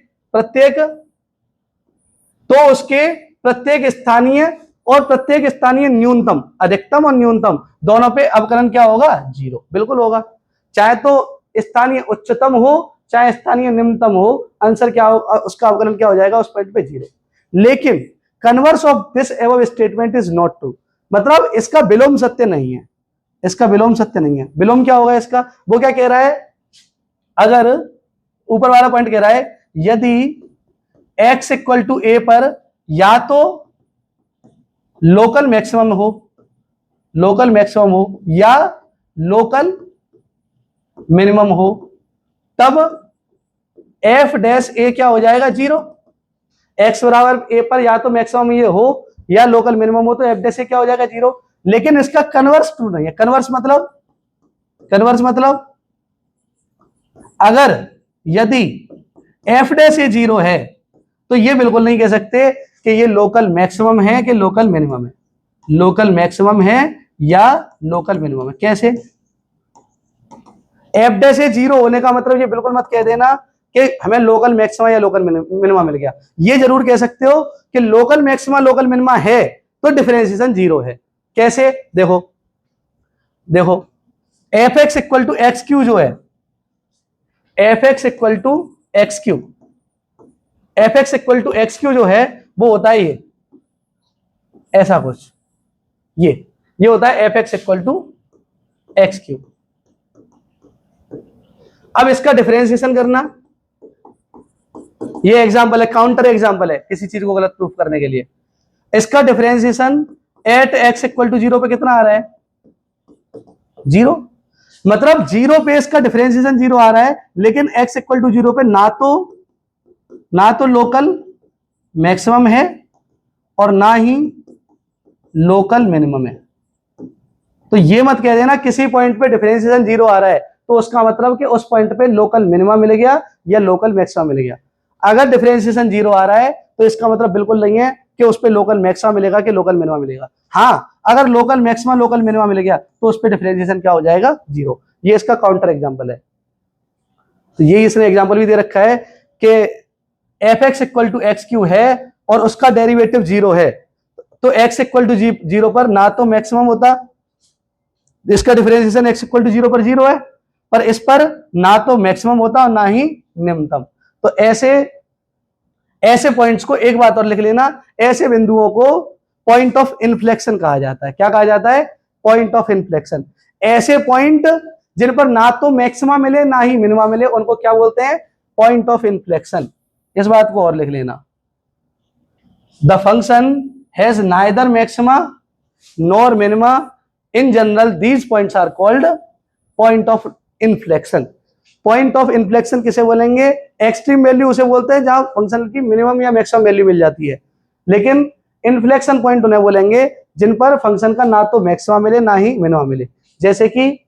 स्थानीय और प्रत्येक स्थानीय न्यूनतम, अधिकतम और न्यूनतम दोनों पे अवकलन क्या होगा, जीरो। बिल्कुल होगा, चाहे तो स्थानीय उच्चतम हो चाहे स्थानीय निम्नतम हो, आंसर क्या हो, उसका अवकलन क्या हो जाएगा उस पॉइंट पे, जीरो। लेकिन converse of this above statement is not true, मतलब इसका विलोम सत्य नहीं है, इसका विलोम सत्य नहीं है। विलोम क्या होगा इसका, वो क्या कह रहा है, अगर ऊपर वाला पॉइंट कह रहा है यदि x इक्वल टू ए पर या तो लोकल मैक्सिमम हो या लोकल मिनिमम हो, तब f डैश ए क्या हो जाएगा, जीरो। x बराबर ए पर या तो मैक्सिमम ये हो या लोकल मिनिमम हो, तो f डैश ए क्या हो जाएगा, जीरो। लेकिन इसका कन्वर्स ट्रू नहीं है। कन्वर्स मतलब अगर यदि f डैश ए जीरो है तो ये बिल्कुल नहीं कह सकते कि ये लोकल मैक्सिमम है कि लोकल मिनिमम है, लोकल मैक्सिमम है या लोकल मिनिमम है। कैसे, एफ डैश ए जीरो होने का मतलब ये बिल्कुल मत कह देना कि हमें लोकल मैक्सिमा या लोकल मिनिमा मिल गया। ये जरूर कह सकते हो कि लोकल मैक्सिमा लोकल मिनिमा है तो डिफरेंशिएशन जीरो है। कैसे? देखो देखो f x equal to x cube जो है, f x equal to x cube, f x equal to x cube जो है वो होता है ये ऐसा कुछ, ये होता है f x equal to x cube. अब इसका डिफरेंशिएशन करना, ये एग्जांपल है, काउंटर एग्जांपल है किसी चीज को गलत प्रूफ करने के लिए। इसका differentiation at x equal to zero पे कितना आ रहा है? जीरो। मतलब जीरो पे इसका डिफरेंशिएशन जीरो आ रहा है, लेकिन एक्स इक्वल टू जीरो पे ना तो लोकल मैक्सिमम है और ना ही लोकल मिनिमम है। तो ये मत कह देना किसी पॉइंट पे डिफरेंशिएशन जीरो आ रहा है तो उसका मतलब कि उस पॉइंट पे लोकल मिनिमम मिल गया या लोकल मैक्सिमम मिल गया। अगर डिफरेंशिएशन जीरो आ रहा है तो इसका मतलब बिल्कुल नहीं है कि उस पे लोकल मैक्सिमम मिलेगा कि लोकल मिनिमम मिलेगा। हाँ, अगर लोकल मैक्सिमम लोकल मिनिमम मिल गया तो उस पे डिफरेंशिएशन क्या हो जाएगा? जीरो। ये इसका काउंटर एग्जांपल है। तो ये इसने एग्जांपल भी दे रखा है कि f x equal to x cube है और उसका डेरिवेटिव जीरो है, तो एक्स इक्वल टू जीरो पर ना तो मैक्सिमम होता, इसका differentiation x equal to zero पर जीरो है, पर इस पर ना तो मैक्सिमम होता और ना ही निम्नतम। तो ऐसे पॉइंट्स को एक बात और लिख लेना, ऐसे बिंदुओं को पॉइंट ऑफ इन्फ्लेक्शन कहा जाता है। क्या कहा जाता है? Point of inflection. ऐसे पॉइंट जिन पर ना तो मैक्सिमा मिले ना ही मिनिमा मिले उनको क्या बोलते हैं? Point of inflection. इस बात को और लिख लेना, the function has neither maxima nor minima, in general these points are called point of inflection. Point of inflection किसे बोलेंगे? एक्सट्रीम वैल्यू उसे बोलते हैं जहां फंक्शन की मिनिमम या मैक्सिमम वैल्यू मिल जाती है, लेकिन इन्फ्लेक्शन पॉइंट उन्हें बोलेंगे जिन पर फंक्शन का ना तो मैक्सिमम मिले ना ही मिनिमम मिले। जैसे कि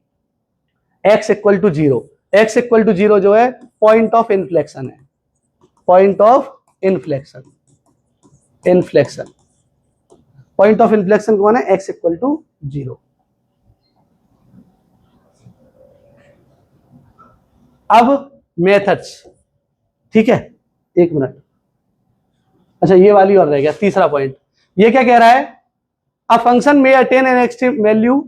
x equal to zero, x equal to zero जो है पॉइंट ऑफ इन्फ्लेक्शन है, point of inflection. Point of inflection कौन है? x equal to zero. अब मेथड्स, ठीक है, एक मिनट, अच्छा ये वाली और रह गया तीसरा पॉइंट। ये क्या कह रहा है? अ फंक्शन में attain an extreme value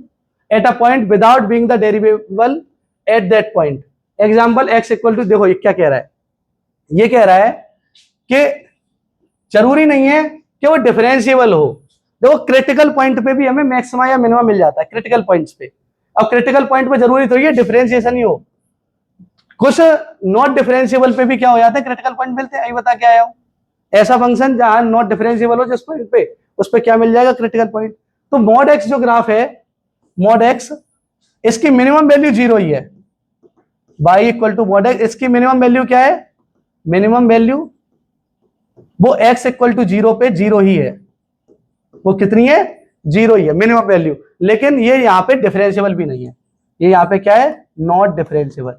at a point without being the derivable at that point. Example x equal to, देखो ये क्या कह रहा है? ये कह रहा है कि जरूरी नहीं है कि वो डिफरेंशिएबल हो। देखो क्रिटिकल पॉइंट पे भी हमें मैक्सिमा या मिनिमम मिल जाता है, क्रिटिकल पॉइंट्स पे। अब क्रिटिकल पॉइंट पे जरूरी तो ये डिफरेंशिएशन ही हो, कुछ नॉट डिफरेंशिएबल पे भी क्या हो जाता है? क्रिटिकल पॉइंट मिलते हैं। बता क्या आया हूं? ऐसा फंक्शन जहां नॉट डिफरेंशिएबल हो जिस पॉइंट पे, उस पे क्या मिल जाएगा? Critical point. तो मॉड एक्स जो ग्राफ है, मॉड एक्स, इसकी मिनिमम वैल्यू जीरो ही है। y equal to mod x, इसकी मिनिमम वैल्यू क्या है? मिनिमम वैल्यू वो x इक्वल टू जीरो पे जीरो ही है। वो कितनी है? जीरो ही है मिनिमम वैल्यू। लेकिन ये यहां पे डिफरेंशिएबल भी नहीं है, ये यहां पे क्या है? Not differentiable.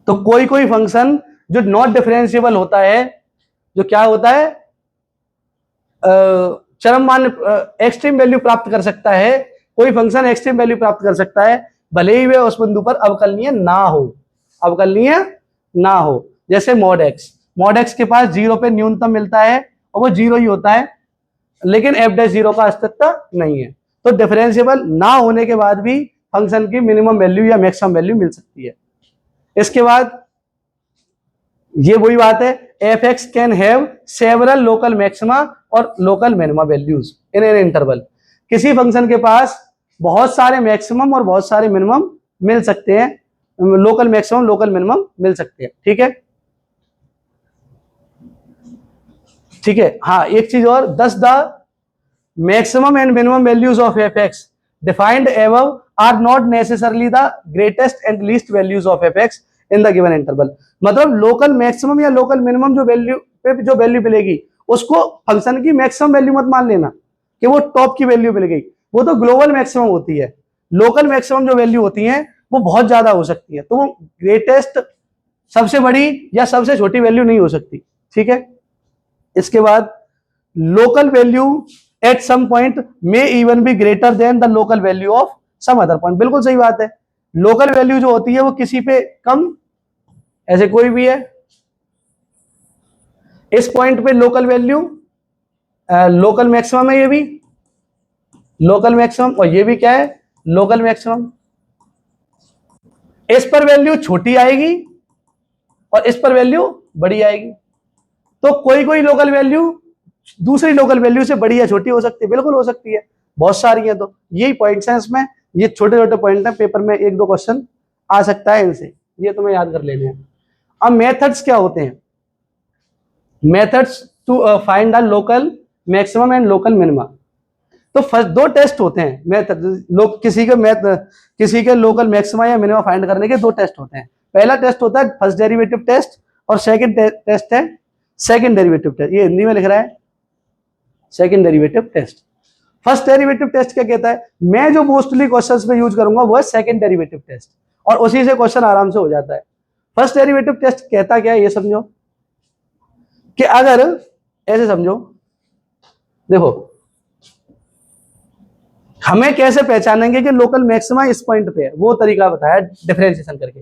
तो कोई कोई फंक्शन जो नॉट डिफरेंशिएबल होता है, जो क्या होता है, चरम मान एक्सट्रीम वैल्यू प्राप्त कर सकता है, कोई फंक्शन एक्सट्रीम वैल्यू प्राप्त कर सकता है भले ही वे उस बिंदु पर अवकलनीय ना हो, अवकलनीय ना हो। जैसे मॉड एक्स के पास जीरो पे न्यूनतम मिलता है और वो जीरो ही होता है, लेकिन एफ डैश जीरो का अस्तित्व नहीं है। तो डिफरेंशिएबल ना होने के बाद भी फंक्शन की मिनिमम वैल्यू या मैक्सिमम वैल्यू मिल सकती है। इसके बाद ये वही बात है, f x can have several local maxima और local minima values in an interval. किसी फंक्शन के पास बहुत सारे मैक्सिमम और बहुत सारे मिनिमम मिल सकते हैं, लोकल मैक्सिमम लोकल मिनिमम मिल सकते हैं। ठीक है, ठीक है। हाँ, एक चीज और, thus the maximum and minimum values of f x defined above are not necessarily the greatest and least values of f x in the given interval. मतलब लोकल मैक्सिमम या लोकल मिनिमम जो वैल्यू पे जो value मिलेगी उसको function की maximum value मत मान लेना कि वो टॉप की वैल्यू मिल गई, वो तो ग्लोबल मैक्सिमम होती है। लोकल मैक्सिमम जो वैल्यू होती है वो बहुत ज्यादा हो सकती है, तो वो ग्रेटेस्ट सबसे बड़ी या सबसे छोटी वैल्यू नहीं हो सकती। ठीक है, इसके बाद local value at some point may even be greater than the local value of some other point. बिल्कुल सही बात है, लोकल वैल्यू जो होती है वो किसी पे कम, ऐसे कोई भी है, इस पॉइंट पे लोकल वैल्यू लोकल मैक्सिमम है, ये भी लोकल मैक्सिमम, और ये भी क्या है, लोकल मैक्सिमम। इस पर वैल्यू छोटी आएगी और इस पर वैल्यू बड़ी आएगी। तो कोई कोई लोकल वैल्यू दूसरी लोकल वैल्यू से बड़ी या छोटी हो सकती है, बिल्कुल हो सकती है, बहुत सारी है। तो यही पॉइंट्स हैं इसमें, ये छोटे छोटे पॉइंट हैं, पेपर में एक दो क्वेश्चन आ सकता है इनसे, ये तुम्हें याद कर लेने हैं। अब मेथड्स क्या होते हैं, methods to find the local maximum and local minima. तो फर्स्ट दो टेस्ट होते हैं मेथड, किसी के लोकल मैक्सिमा या मिनिमा फाइंड करने के दो टेस्ट होते हैं। पहला टेस्ट होता है फर्स्ट डेरिवेटिव टेस्ट, और सेकंड टेस्ट है सेकंड डेरिवेटिव टेस्ट। ये हिंदी में लिख रहा है second derivative test. First derivative test क्या कहता है, मैं जो मोस्टली क्वेश्चंस में यूज करूंगा वो है सेकंड डेरिवेटिव टेस्ट, और उसी से क्वेश्चन आराम से हो जाता है। फर्स्ट डेरिवेटिव टेस्ट कहता क्या है, ये समझो कि अगर ऐसे समझो, देखो हमें कैसे पहचानेंगे कि लोकल मैक्सिमा इस पॉइंट पे है, वो तरीका बताया डिफरेंशिएशन करके।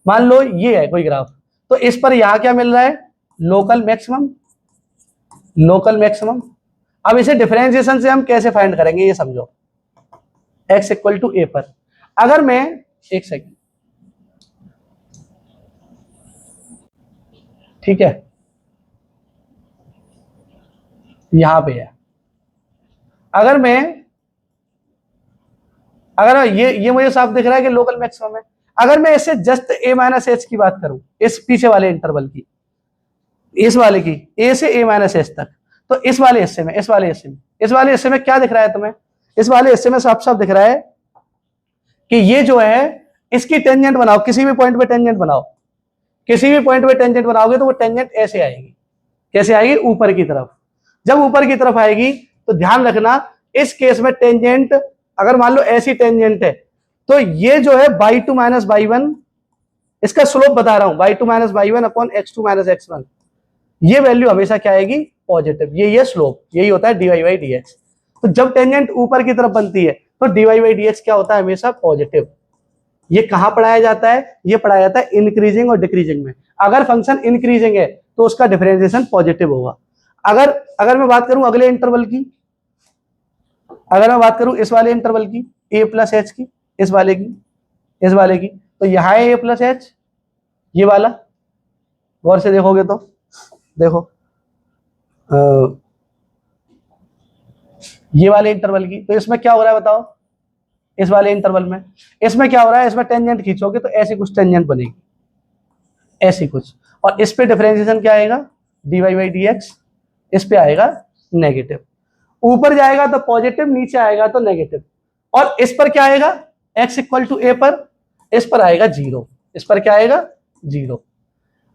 मान लो ये है कोई ग्राफ, तो इस पर यहां क्या मिल रहा है, लोकल मैक्सिमम, लोकल मैक्सिमम। अब इसे डिफरेंशिएशन से हम कैसे फाइंड करेंगे, ये समझो। x इक्वल टू ए पर अगर मैं, एक सेकेंड, ठीक है, यहां पे है, अगर ये मुझे साफ दिख रहा है कि लोकल मैक्सिमम है। अगर मैं इससे जस्ट a माइनस एच की बात करूं, इस पीछे वाले इंटरवल की, इस वाले की a से a माइनस एच तक, तो इस वाले हिस्से में क्या दिख रहा है तुम्हें, इस वाले हिस्से में साफ साफ दिख रहा है कि ये जो है इसकी टेंजेंट बनाओ, किसी भी पॉइंट पे टेंजेंट बनाओ, किसी भी पॉइंट पे टेंजेंट बनाओगे तो वो टेंजेंट ऐसे आएगी, कैसे आएगी, ऊपर की तरफ। जब ऊपर की तरफ आएगी तो ध्यान रखना, इस केस में टेंजेंट अगर मान लो ऐसी टेंजेंट है, तो ये जो है y two minus y one, इसका स्लोप बता रहा हूं, y two minus y one upon x two minus x one, ये वैल्यू हमेशा क्या आएगी, पॉजिटिव। ये स्लोप, यही होता है dy बाई डी एक्स। तो जब टेंजेंट ऊपर की तरफ बनती है तो dy बाई डी एक्स क्या होता है, हमेशा पॉजिटिव। ये कहां पढ़ाया जाता है, ये पढ़ाया जाता है इंक्रीजिंग और डिक्रीजिंग में। अगर फंक्शन इंक्रीजिंग है तो उसका डिफरेंशिएशन पॉजिटिव होगा। अगर मैं बात करूं अगले इंटरवल की, अगर मैं बात करूं इस वाले इंटरवल की, a प्लस एच की, इस वाले की, तो यहां है a प्लस एच, ये वाला, गौर से देखोगे तो देखो ये वाले इंटरवल की, तो इसमें क्या हो रहा है बताओ, इस वाले इंटरवल में इसमें क्या हो रहा है, इसमें टेंजेंट खींचोगे तो ऐसी कुछ टेंजेंट बनेगी, ऐसी कुछ, और इस पे डिफरेंशिएशन क्या आएगा, dy बाई डी एक्स, इस पे आएगा नेगेटिव। ऊपर जाएगा तो पॉजिटिव, नीचे आएगा तो नेगेटिव। और इस पर क्या आएगा, x इक्वल टू ए पर, इस पर आएगा जीरो, इस पर क्या आएगा, जीरो।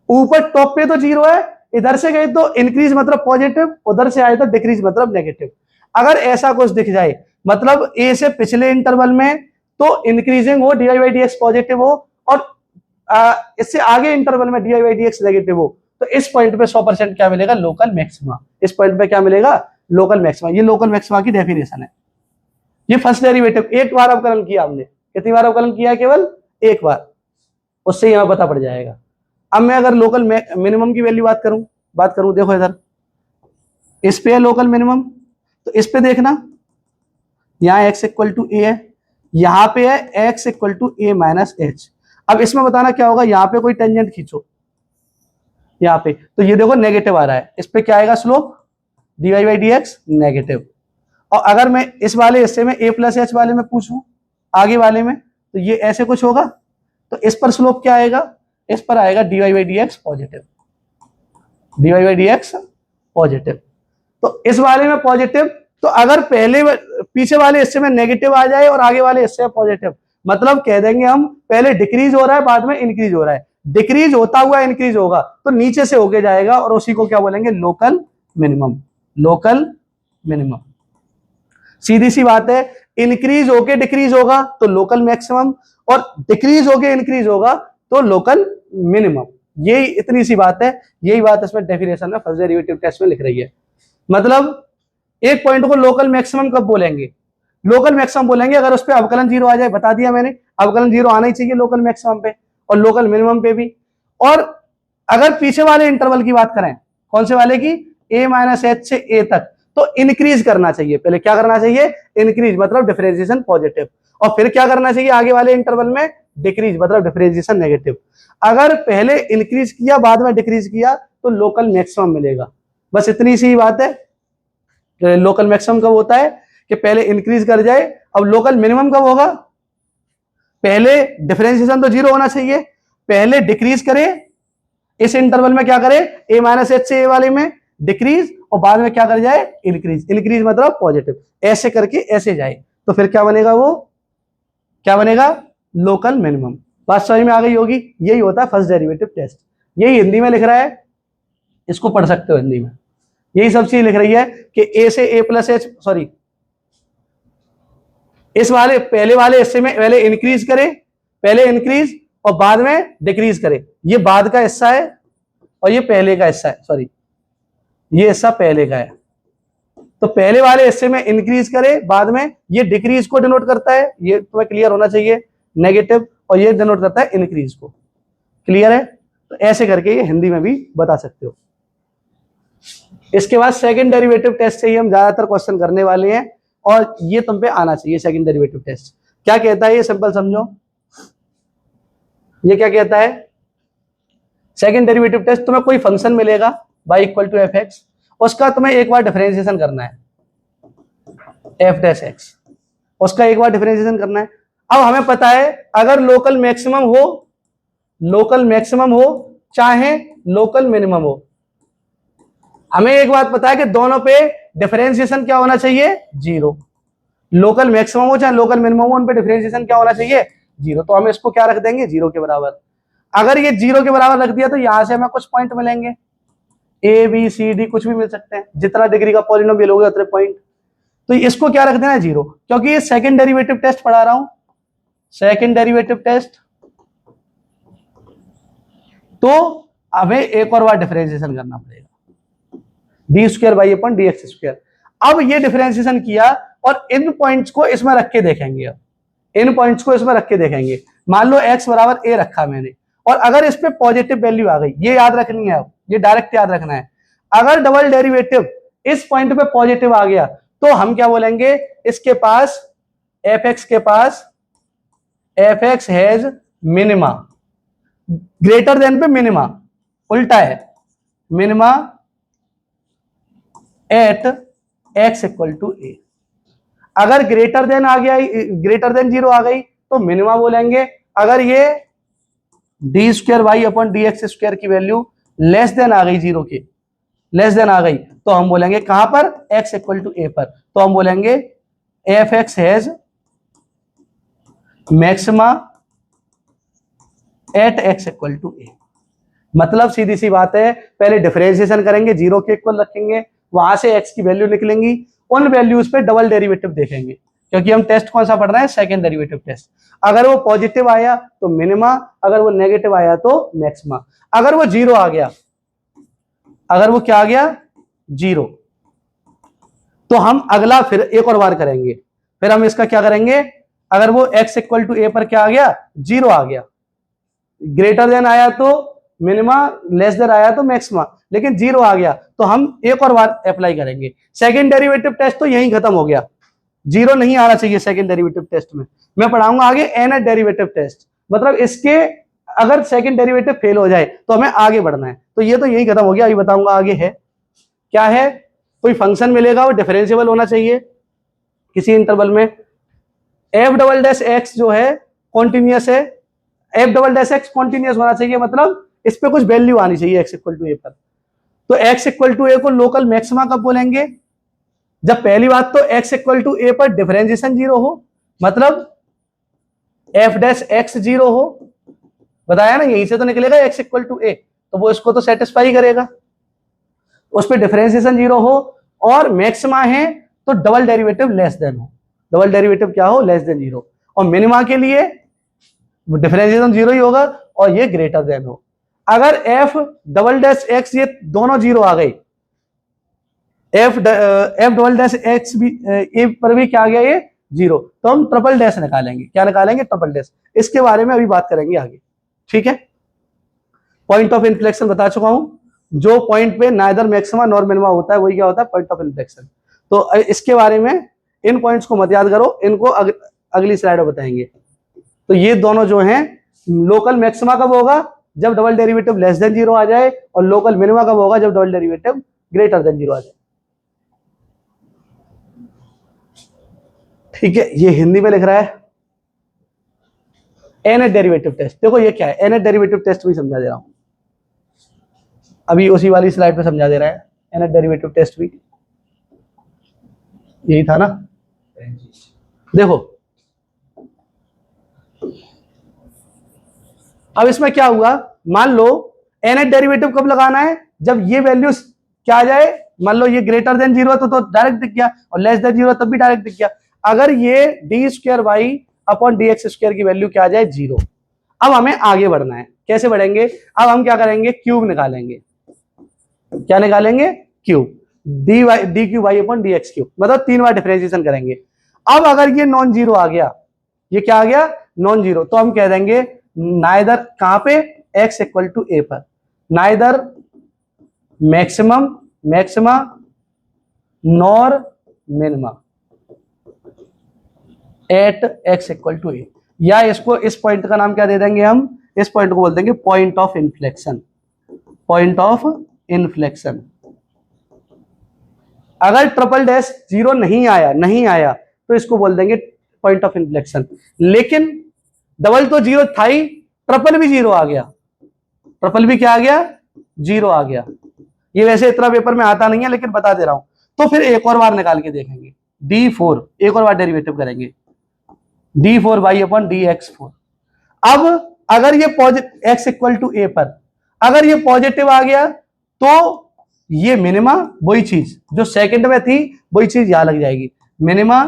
ऊपर टॉप पे तो जीरो है, इधर से गए तो इंक्रीज मतलब पॉजिटिव, उधर से आए तो डिक्रीज मतलब नेगेटिव। अगर ऐसा कुछ दिख जाए, मतलब ए से पिछले इंटरवल में तो इंक्रीजिंग हो, D by d x positive हो, और इससे आगे इंटरवल में D by d x negative हो, तो इस पॉइंट पे 100% क्या मिलेगा, लोकल मैक्सिमा। इस पॉइंट पे क्या मिलेगा, लोकल मैक्सिमा। ये लोकल मैक्सिमा की डेफिनेशन है। ये फर्स्ट डेरिवेटिव एक बार अवकलन किया हमने, कितनी बार अवकलन किया, केवल एक बार, उससे यहां पता पड़ जाएगा। अब मैं अगर लोकल मिनिमम की वैल्यू बात करूं, देखो इधर इस पे है लोकल मिनिमम, तो इस पे देखना, यहां x इक्वल टू ए है, यहां पे है x equal to a minus h. अब इसमें बताना क्या होगा, यहां पे कोई टेंजेंट खींचो, यहां पे, तो ये देखो नेगेटिव आ रहा है, इस पे क्या आएगा, slope dy by d x negative. और अगर मैं इस वाले हिस्से में a प्लस एच वाले में पूछूं, आगे वाले में, तो ये ऐसे कुछ होगा, तो इस पर स्लोप क्या आएगा, इस पर आएगा dy by d x positive, dy by d x positive. तो इस वाले में पॉजिटिव, तो अगर पीछे वाले हिस्से में नेगेटिव आ जाए और आगे वाले हिस्से में पॉजिटिव, मतलब कह देंगे हम पहले डिक्रीज हो रहा है, बाद में इंक्रीज हो रहा है। डिक्रीज होता हुआ इंक्रीज होगा तो नीचे से होके जाएगा, और उसी को क्या बोलेंगे, लोकल मिनिमम, लोकल मिनिमम। सीधी सी बात है, इंक्रीज होके डिक्रीज होगा तो लोकल मैक्सिमम, और डिक्रीज होके इंक्रीज होगा तो लोकल मिनिमम। यही इतनी सी बात है, यही बात इसमें डेफिनेशन में फर्स्ट डेरिवेटिव टेस्ट में लिख रही है। मतलब एक पॉइंट को लोकल मैक्सिमम कब बोलेंगे, लोकल मैक्सिमम बोलेंगे अगर उस पर अवकलन जीरो आ जाए, बता दिया मैंने, अवकलन जीरो आना ही चाहिए लोकल मैक्सिमम पे और लोकल मिनिमम पे भी। और अगर पीछे वाले इंटरवल की बात करें, कौन से वाले की, a माइनस एच से a तक, तो इंक्रीज करना चाहिए। पहले क्या करना चाहिए, इंक्रीज मतलब डिफरेंशिएशन पॉजिटिव, और फिर क्या करना चाहिए आगे वाले इंटरवल में, डिक्रीज मतलब डिफरेंशिएशन नेगेटिव। अगर पहले इंक्रीज किया बाद में डिक्रीज किया तो लोकल मैक्सिमम मिलेगा। बस इतनी सी बात है। लोकल मैक्सिमम कब होता है कि पहले इंक्रीज कर जाए। अब लोकल मिनिमम कब होगा, पहले डिफरेंशिएशन तो जीरो होना चाहिए, पहले डिक्रीज करे, इस इंटरवल में क्या करे, a माइनस एच से a वाले में डिक्रीज, और बाद में क्या कर जाए, इंक्रीज। इंक्रीज मतलब पॉजिटिव, ऐसे करके ऐसे जाए, तो फिर क्या बनेगा, वो क्या बनेगा, लोकल मिनिमम। बात समझ में आ गई होगी। यही होता है फर्स्ट डेरिवेटिव टेस्ट। यही हिंदी में लिख रहा है, इसको पढ़ सकते हो हिंदी में। यही सब चीज लिख रही है कि a से a प्लस एच, सॉरी इस वाले पहले वाले हिस्से में पहले इंक्रीज करे, पहले इंक्रीज और बाद में डिक्रीज करे। ये बाद का हिस्सा है और ये पहले का हिस्सा है, सॉरी ये हिस्सा पहले का है। तो पहले वाले हिस्से में इंक्रीज करे, बाद में ये डिक्रीज को डिनोट करता है, ये तुम्हें क्लियर होना चाहिए, नेगेटिव, और ये डिनोट करता है इंक्रीज को। क्लियर है। तो ऐसे करके ये हिंदी में भी बता सकते हो। इसके बाद सेकंड डेरिवेटिव टेस्ट से ही हम ज्यादातर क्वेश्चन करने वाले हैं, और ये तुम पे आना चाहिए। सेकंड डेरिवेटिव टेस्ट क्या कहता है, ये सिंपल समझो। ये क्या कहता है, सेकंड डेरिवेटिव टेस्ट, तुम्हें कोई फंक्शन मिलेगा y equal to F x, उसका तुम्हें एक बार डिफरेंशिएशन करना है, एफ डैश एक्स, उसका एक बार डिफरेंशिएशन करना है। अब हमें पता है अगर लोकल मैक्सिमम हो, लोकल मैक्सिमम हो चाहे लोकल मिनिमम हो, हमें एक बात पता है कि दोनों पे डिफरेंशिएशन क्या होना चाहिए, जीरो। लोकल मैक्सिमम हो चाहे लोकल मिनिमम हो, उन पे डिफरेंशिएशन क्या होना चाहिए, जीरो। तो हम इसको क्या रख देंगे, जीरो के बराबर। अगर ये जीरो के बराबर रख दिया तो यहां से हमें कुछ पॉइंट मिलेंगे, ए बी सी डी कुछ भी मिल सकते हैं, जितना डिग्री का पॉलिनोमियल होगा उतने पॉइंट। तो इसको क्या रख देना है, जीरो, क्योंकि ये सेकंड डेरिवेटिव टेस्ट पढ़ा रहा हूं, सेकंड डेरिवेटिव टेस्ट। तो हमें एक और बार डिफरेंशिएशन करना पड़ेगा, D square by upon D x square. अब ये डिफरेंशिएशन किया और इन पॉइंट्स को इसमें रख के देखेंगे। अब इन पॉइंट्स को इसमें रख के देखेंगे। मान लो x बराबर a रखा मैंने, और अगर इस पे पॉजिटिव वैल्यू आ गई, ये याद रखनी है, अब ये डायरेक्ट याद रखना है। अगर डबल डेरिवेटिव इस पॉइंट पे पॉजिटिव आ गया तो हम क्या बोलेंगे, इसके पास fx के पास fx has minima, greater than पे मिनिमा, उल्टा है, minima at x equal to a। अगर ग्रेटर देन आ गया, ग्रेटर देन जीरो आ गई तो मिनिमा बोलेंगे। अगर ये d square y upon d x square की वैल्यू लेस देन आ गई, जीरो की लेस देन आ गई, तो हम बोलेंगे कहां पर, x इक्वल टू a पर, तो हम बोलेंगे f x has maxima at x equal to a। मतलब सीधी सी बात है, पहले डिफरेंशिएशन करेंगे, जीरो के इक्वल रखेंगे, वहां से x की वैल्यू निकलेंगी, उन वैल्यूज पे डबल डेरिवेटिव देखेंगे, क्योंकि हम टेस्ट कौन सा पढ़ रहे हैं, सेकंड डेरिवेटिव टेस्ट। अगर वो पॉजिटिव आया तो मिनिमा, अगर वो नेगेटिव आया तो मैक्सिमा। अगर वो जीरो आ गया, अगर वो क्या आ गया, जीरो, तो हम अगला फिर एक और बार करेंगे। फिर हम इसका क्या करेंगे, अगर वो x इक्वल टू a पर क्या आ गया, जीरो आ गया, ग्रेटर देन आया तो मिनिमा, लेस देन आया तो मैक्सिमा, लेकिन जीरो आ गया तो हम एक और बार अप्लाई करेंगे। सेकंड डेरिवेटिव टेस्ट तो यहीं खत्म हो गया, जीरो नहीं आना चाहिए सेकंड डेरिवेटिव टेस्ट में। मैं पढ़ाऊंगा आगे nth डेरिवेटिव टेस्ट, मतलब इसके अगर सेकंड डेरिवेटिव फेल हो जाए तो हमें आगे बढ़ना है। तो ये तो यही खत्म हो गया, अभी बताऊंगा आगे है क्या है। कोई फंक्शन मिलेगा, वो डिफरेंशिएबल होना चाहिए किसी इंटरवल में। एफ डबल डैश एक्स जो है कॉन्टिन्यूअस है, F double dash x continuous होना चाहिए, मतलब इस पे कुछ वैल्यू आनी चाहिए x इक्वल टू ए पर। तो x इक्वल टू ए को लोकल मैक्सिमा कब बोलेंगे, जब पहली बात तो x इक्वल टू ए पर डिफरेंशिएशन जीरो हो, मतलब एफ डैश एक्स जीरो हो, बताया ना, यहीं से तो निकलेगा x इक्वल टू ए, तो वो इसको तो सेटिस्फाई करेगा, उस पर डिफरेंशिएशन जीरो हो, और मैक्सिमा है तो डबल डेरिवेटिव लेस देन हो, डबल डेरिवेटिव क्या हो, लेस देन जीरो, और मिनिमा के लिए डिफरेंशिएशन जीरो ही होगा और ये ग्रेटर देन हो। अगर एफ डबल डैश एक्स ये दोनों जीरो आ गए, एफ डबल डैश एक्स भी ए पर भी क्या आ गया, ये जीरो, तो हम ट्रिपल डैश निकालेंगे। क्या निकालेंगे? Triple dash. इसके बारे में अभी बात करेंगे आगे, ठीक है। पॉइंट ऑफ इन्फ्लेक्शन बता चुका हूं, जो पॉइंट पे नाइदर मैक्सिमा नॉर मिनिमा होता है वही क्या होता है? Point of inflection. तो इसके बारे में इन पॉइंट्स को मत याद करो, इनको अगली स्लाइड में बताएंगे। तो ये दोनों जो हैं, लोकल मैक्सिमा कब होगा? जब double derivative less than zero आ जाए, और लोकल मिनिमा कब होगा? जब double derivative greater than zero आ जाए। ठीक है, ये हिंदी में लिख रहा है एन डेरिवेटिव टेस्ट। देखो ये क्या है, एन डेरिवेटिव टेस्ट भी समझा दे रहा हूं, अभी उसी वाली स्लाइड पे समझा दे रहा है। एन डेरिवेटिव टेस्ट भी यही था ना। देखो अब इसमें क्या हुआ, मान लो एन डेरिवेटिव कब लगाना है? जब ये वैल्यू क्या आ जाए, मान लो ये ग्रेटर देन जीरो तो डायरेक्ट दिख गया, और लेस देन जीरो तब भी डायरेक्ट दिख गया। अगर ये d square y upon d x square की वैल्यू क्या आ जाए? जीरो। अब हमें आगे बढ़ना है, कैसे बढ़ेंगे? अब हम क्या करेंगे? क्यूब निकालेंगे। क्या निकालेंगे? Cube. D y d cube y upon d x cube, मतलब 3 बार डिफरेंशिएशन करेंगे। अब अगर ये नॉन जीरो आ गया, ये क्या आ गया? नॉन जीरो, तो हम कह देंगे नाइदर, कहां पे? x इक्वल टू ए पर, neither maximum maxima nor minima at x equal to a. या इसको, इस पॉइंट का नाम क्या दे देंगे हम? इस पॉइंट को बोल देंगे point of inflection. Point of inflection. अगर ट्रिपल डैश जीरो नहीं आया तो इसको बोल देंगे पॉइंट ऑफ इन्फ्लेक्शन। लेकिन डबल तो जीरो था ही, ट्रिपल भी जीरो आ गया। ट्रिपल भी क्या आ गया? जीरो आ गया। ये वैसे इतना पेपर में आता नहीं है, लेकिन बता दे रहा हूं। तो फिर एक और बार निकाल के देखेंगे, d4, एक और बार डेरिवेटिव करेंगे, d4 y upon d x four. अब अगर ये positive x equal to a पर अगर ये पॉजिटिव आ गया, तो ये मिनिमा, वही चीज जो सेकंड में थी वही चीज यहां लग जाएगी, मिनिमा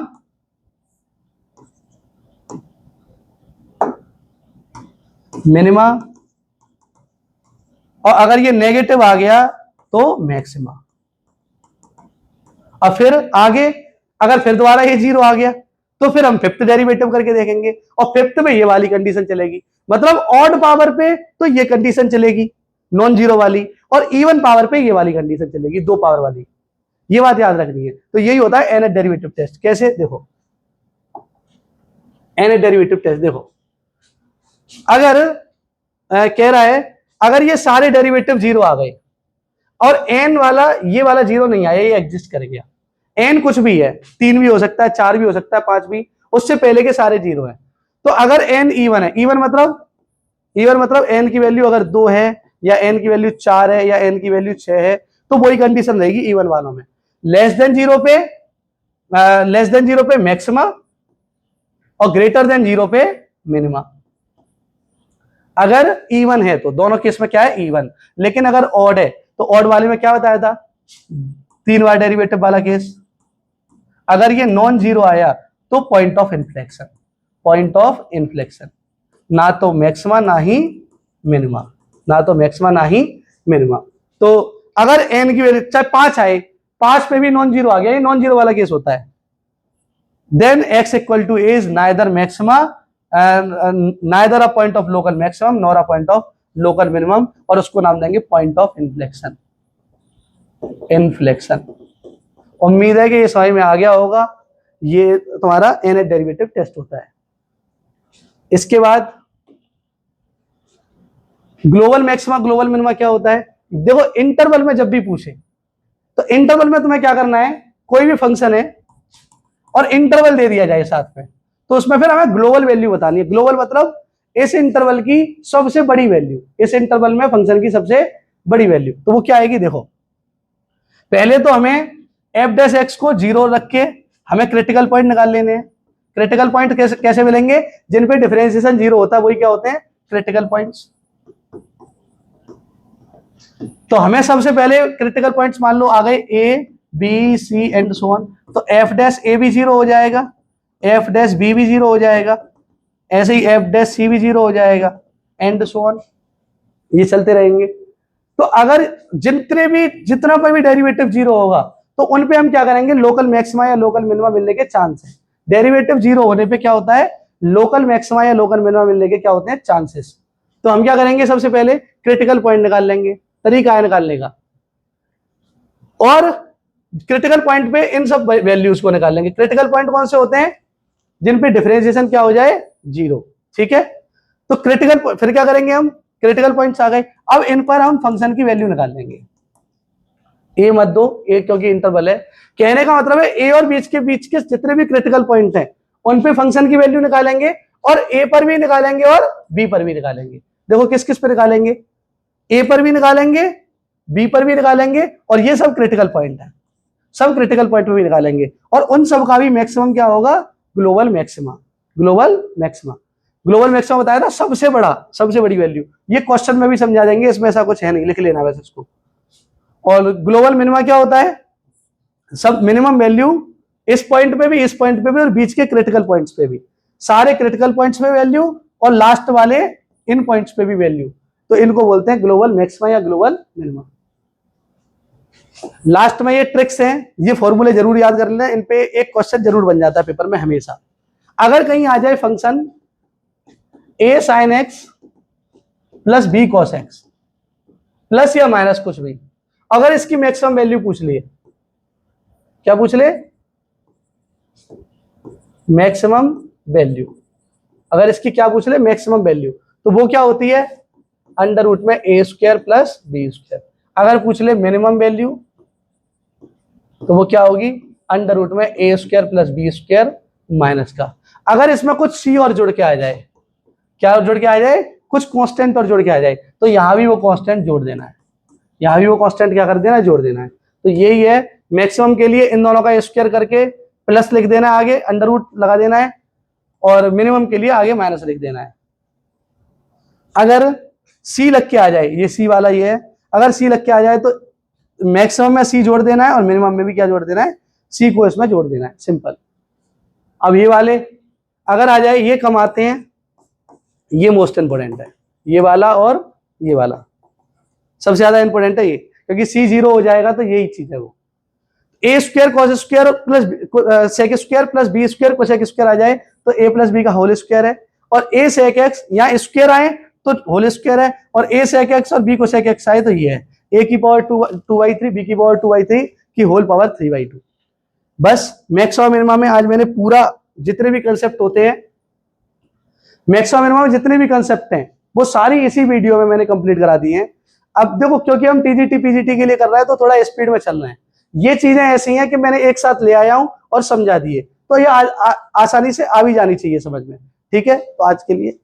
मिनिमा। और अगर ये नेगेटिव आ गया तो मैक्सिमा। और फिर आगे अगर फिर दोबारा ये जीरो आ गया तो फिर हम फिफ्थ डेरिवेटिव करके देखेंगे, और फिफ्थ में ये वाली कंडीशन चलेगी। मतलब ऑड पावर पे तो ये कंडीशन चलेगी नॉन जीरो वाली, और इवन पावर पे ये वाली कंडीशन चलेगी, दो पावर वाली। ये बात याद रखनी है। तो यही होता है एन डेरिवेटिव टेस्ट। कैसे? देखो एन डेरिवेटिव टेस्ट, देखो अगर कह रहा है अगर ये सारे डेरिवेटिव जीरो आ गए और एन वाला, ये वाला जीरो नहीं आया, ये एग्जिस्ट कर गया, एन कुछ भी है, 3 भी हो सकता है, 4 भी हो सकता है, 5 भी, उससे पहले के सारे जीरो है। तो अगर एन इवन है, इवन मतलब एन की वैल्यू अगर 2 है, या एन की वैल्यू 4 है, या एन की वैल्यू 6 है, तो वही कंडीशन रहेगी इवन वालों में। लेस देन जीरो पे मैक्सिमा, और ग्रेटर देन जीरो पे मिनिमा। अगर इवन है तो दोनों केस में क्या है? इवन। लेकिन अगर ऑड है तो ऑड वाले में क्या बताया था? 3 बार डेरिवेटिव वाला केस। अगर ये नॉन जीरो आया तो point of inflection. Point of inflection, ना तो मैक्सिमा ना ही मिनिमा, ना तो मैक्सिमा ना ही मिनिमा। तो अगर एन की वैल्यू चाहे 5 आए, 5 पे भी नॉन जीरो आ गया, ये नॉन जीरो वाला केस होता है, then x equal to is neither maxima neither a point of local maximum nor a point of local minimum, और उसको नाम देंगे पॉइंट ऑफ इन्फ्लेक्शन। इन्फ्लेक्शन। उम्मीद है कि ये समझ में आ गया होगा। ये तुम्हारा एन डेरिवेटिव टेस्ट होता है। इसके बाद ग्लोबल मैक्सिमा ग्लोबल मिनिमा क्या होता है? देखो इंटरवल में जब भी पूछे तो इंटरवल में तुम्हें क्या करना है, कोई भी फंक्शन है और इंटरवल दे दिया जाए साथ में, तो उसमें फिर हमें ग्लोबल वैल्यू बतानी है। ग्लोबल मतलब इस इंटरवल की सबसे बड़ी वैल्यू, इस इंटरवल में फंक्शन की सबसे बड़ी वैल्यू। तो वो क्या आएगी? देखो पहले तो हमें एफ डैश एक्स को जीरो रख के हमें क्रिटिकल पॉइंट निकाल लेने हैं। क्रिटिकल पॉइंट कैसे मिलेंगे? जिन पे डिफरेंशिएशन जीरो होता है वही क्या होते हैं? Critical points. तो हमें सबसे पहले क्रिटिकल पॉइंट्स मान लो आ गए a b c and so on. तो एफ डैश ए भी जीरो हो जाएगा, एफ डैश बी भी जीरो हो जाएगा, ऐसे ही एफ डैश सी भी जीरो हो जाएगा, एंड सो ऑन, ये चलते रहेंगे। तो अगर जितना पर भी डेरिवेटिव जीरो होगा तो उन पे हम क्या करेंगे? लोकल मैक्सिमा या लोकल मिनिमा मिलने के चांस है। डेरिवेटिव जीरो होने पे क्या होता है, लोकल मैक्सिमा या लोकल मिनिमा मिलने के क्या होते हैं, चांसेस। तो हम क्या करेंगे, सबसे पहले क्रिटिकल पॉइंट निकाल लेंगे, तरीका है निकालने का, और क्रिटिकल पॉइंट पे इन सब वैल्यूज को निकाल लेंगे। क्रिटिकल पॉइंट कौन से होते हैं, जिन पे डिफरेंशिएशन क्या हो जाए, जीरो। ठीक है, तो क्रिटिकल, फिर क्या करेंगे हम, क्रिटिकल पॉइंट्स आ गए, अब इन पर हम फंक्शन की वैल्यू निकाल लेंगे। ए मत दो, ए क्योंकि इंटरवल है, कहने का मतलब है ए और बीच के जितने भी क्रिटिकल पॉइंट हैं उन पे फंक्शन की वैल्यू निकालेंगे, और ए पर भी निकालेंगे और बी पर भी निकालेंगे। देखो किस किस पे निकालेंगे, ए पर भी निकालेंगे, बी पर भी निकालेंगे, और ये सब क्रिटिकल पॉइंट है, सब क्रिटिकल पॉइंट पे भी निकालेंगे, और उन सब का भी मैक्सिमम क्या होगा, global maxima. Global maxima, global maxima बताया था, सबसे बड़ा, सबसे बड़ी वैल्यू। ये क्वेश्चन में भी समझा देंगे, इसमें ऐसा कुछ है नहीं, लिख लेना वैसे इसको। और ग्लोबल मिनिमा क्या होता है, सब मिनिमम वैल्यू इस पॉइंट पे भी, इस पॉइंट पे भी, और बीच के क्रिटिकल पॉइंट्स पे भी, सारे क्रिटिकल पॉइंट्स पे वैल्यू, और लास्ट वाले इन पॉइंट्स पे भी वैल्यू। तो इनको बोलते हैं ग्लोबल मैक्सिमा या ग्लोबल मिनिमा। लास्ट में ये ट्रिक्स हैं, ये फॉर्मूले जरूर याद कर लेना, इन पे एक क्वेश्चन जरूर बन जाता है पेपर में हमेशा। अगर कहीं आ जाए function a sin x plus b cos x plus या माइनस कुछ भी, अगर इसकी मैक्सिमम वैल्यू पूछ लिए, क्या पूछ ले, मैक्सिमम वैल्यू, अगर इसकी क्या पूछ ले, मैक्सिमम वैल्यू, तो वो क्या होती है, अंडर रूट में a square plus b square. अगर पूछ ले मिनिमम वैल्यू, तो वो क्या होगी, अंडर रूट में a square plus b square minus का। अगर इसमें कुछ c और जुड़ के आ जाए, क्या जुड़ के आ जाए, कुछ कांस्टेंट और जुड़ के आ जाए, तो यहां भी वो कांस्टेंट जोड़ देना है, यहां भी वो कांस्टेंट क्या कर देना है, जोड़ देना है। तो यही है मैक्सिमम के लिए, इन दोनों का स्क्वायर करके प्लस लिख देना है, आगे अंडर रूट लगा देना है, और मिनिमम के लिए आगे माइनस लिख देना है। अगर सी लग के आ जाए, ये सी वाला ये है, अगर सी लग के आ जाए तो मैक्सिमम में सी जोड़ देना है, और मिनिमम में भी क्या जोड़ देना है, सी को इसमें जोड़ देना है, सिंपल। अब ये वाले अगर आ जाए, ये कम आते हैं, ये मोस्ट इंपोर्टेंट है, ये वाला और ये वाला सबसे ज्यादा इंपोर्टेंट है ये, क्योंकि सी जीरो हो जाएगा तो यही चीज है वो। A square cos square plus sec square plus b square cosec square आ जाए तो ए प्लस बी का होल स्क्वायर है, और ए सेक एक्स यहाँ स्क्वायर आए तो होल स्क्वायर है, और ए सेक एक्स और बी कोसेक एक्स आए तो ये है ए की पावर 2/3 बी की पावर 2/3 की होल पावर 3/2। बस मैक्स और मिनिमम में आज मैंने पूरा जितने भी कंसेप्ट होते हैं, मैक्स और मिनिमम में जितने भी कंसेप्ट हैं, वो सारी इसी वीडियो में मैंने कंप्लीट करा दी हैं। अब देखो क्योंकि हम टीजीटी पीजीटी के लिए कर रहे हैं तो थोड़ा स्पीड में चल रहे हैं, ये चीजें ऐसी हैं कि मैंने एक साथ ले आया हूं और समझा दिए, तो ये आसानी से आ भी जानी चाहिए समझ में। ठीक है, तो आज के लिए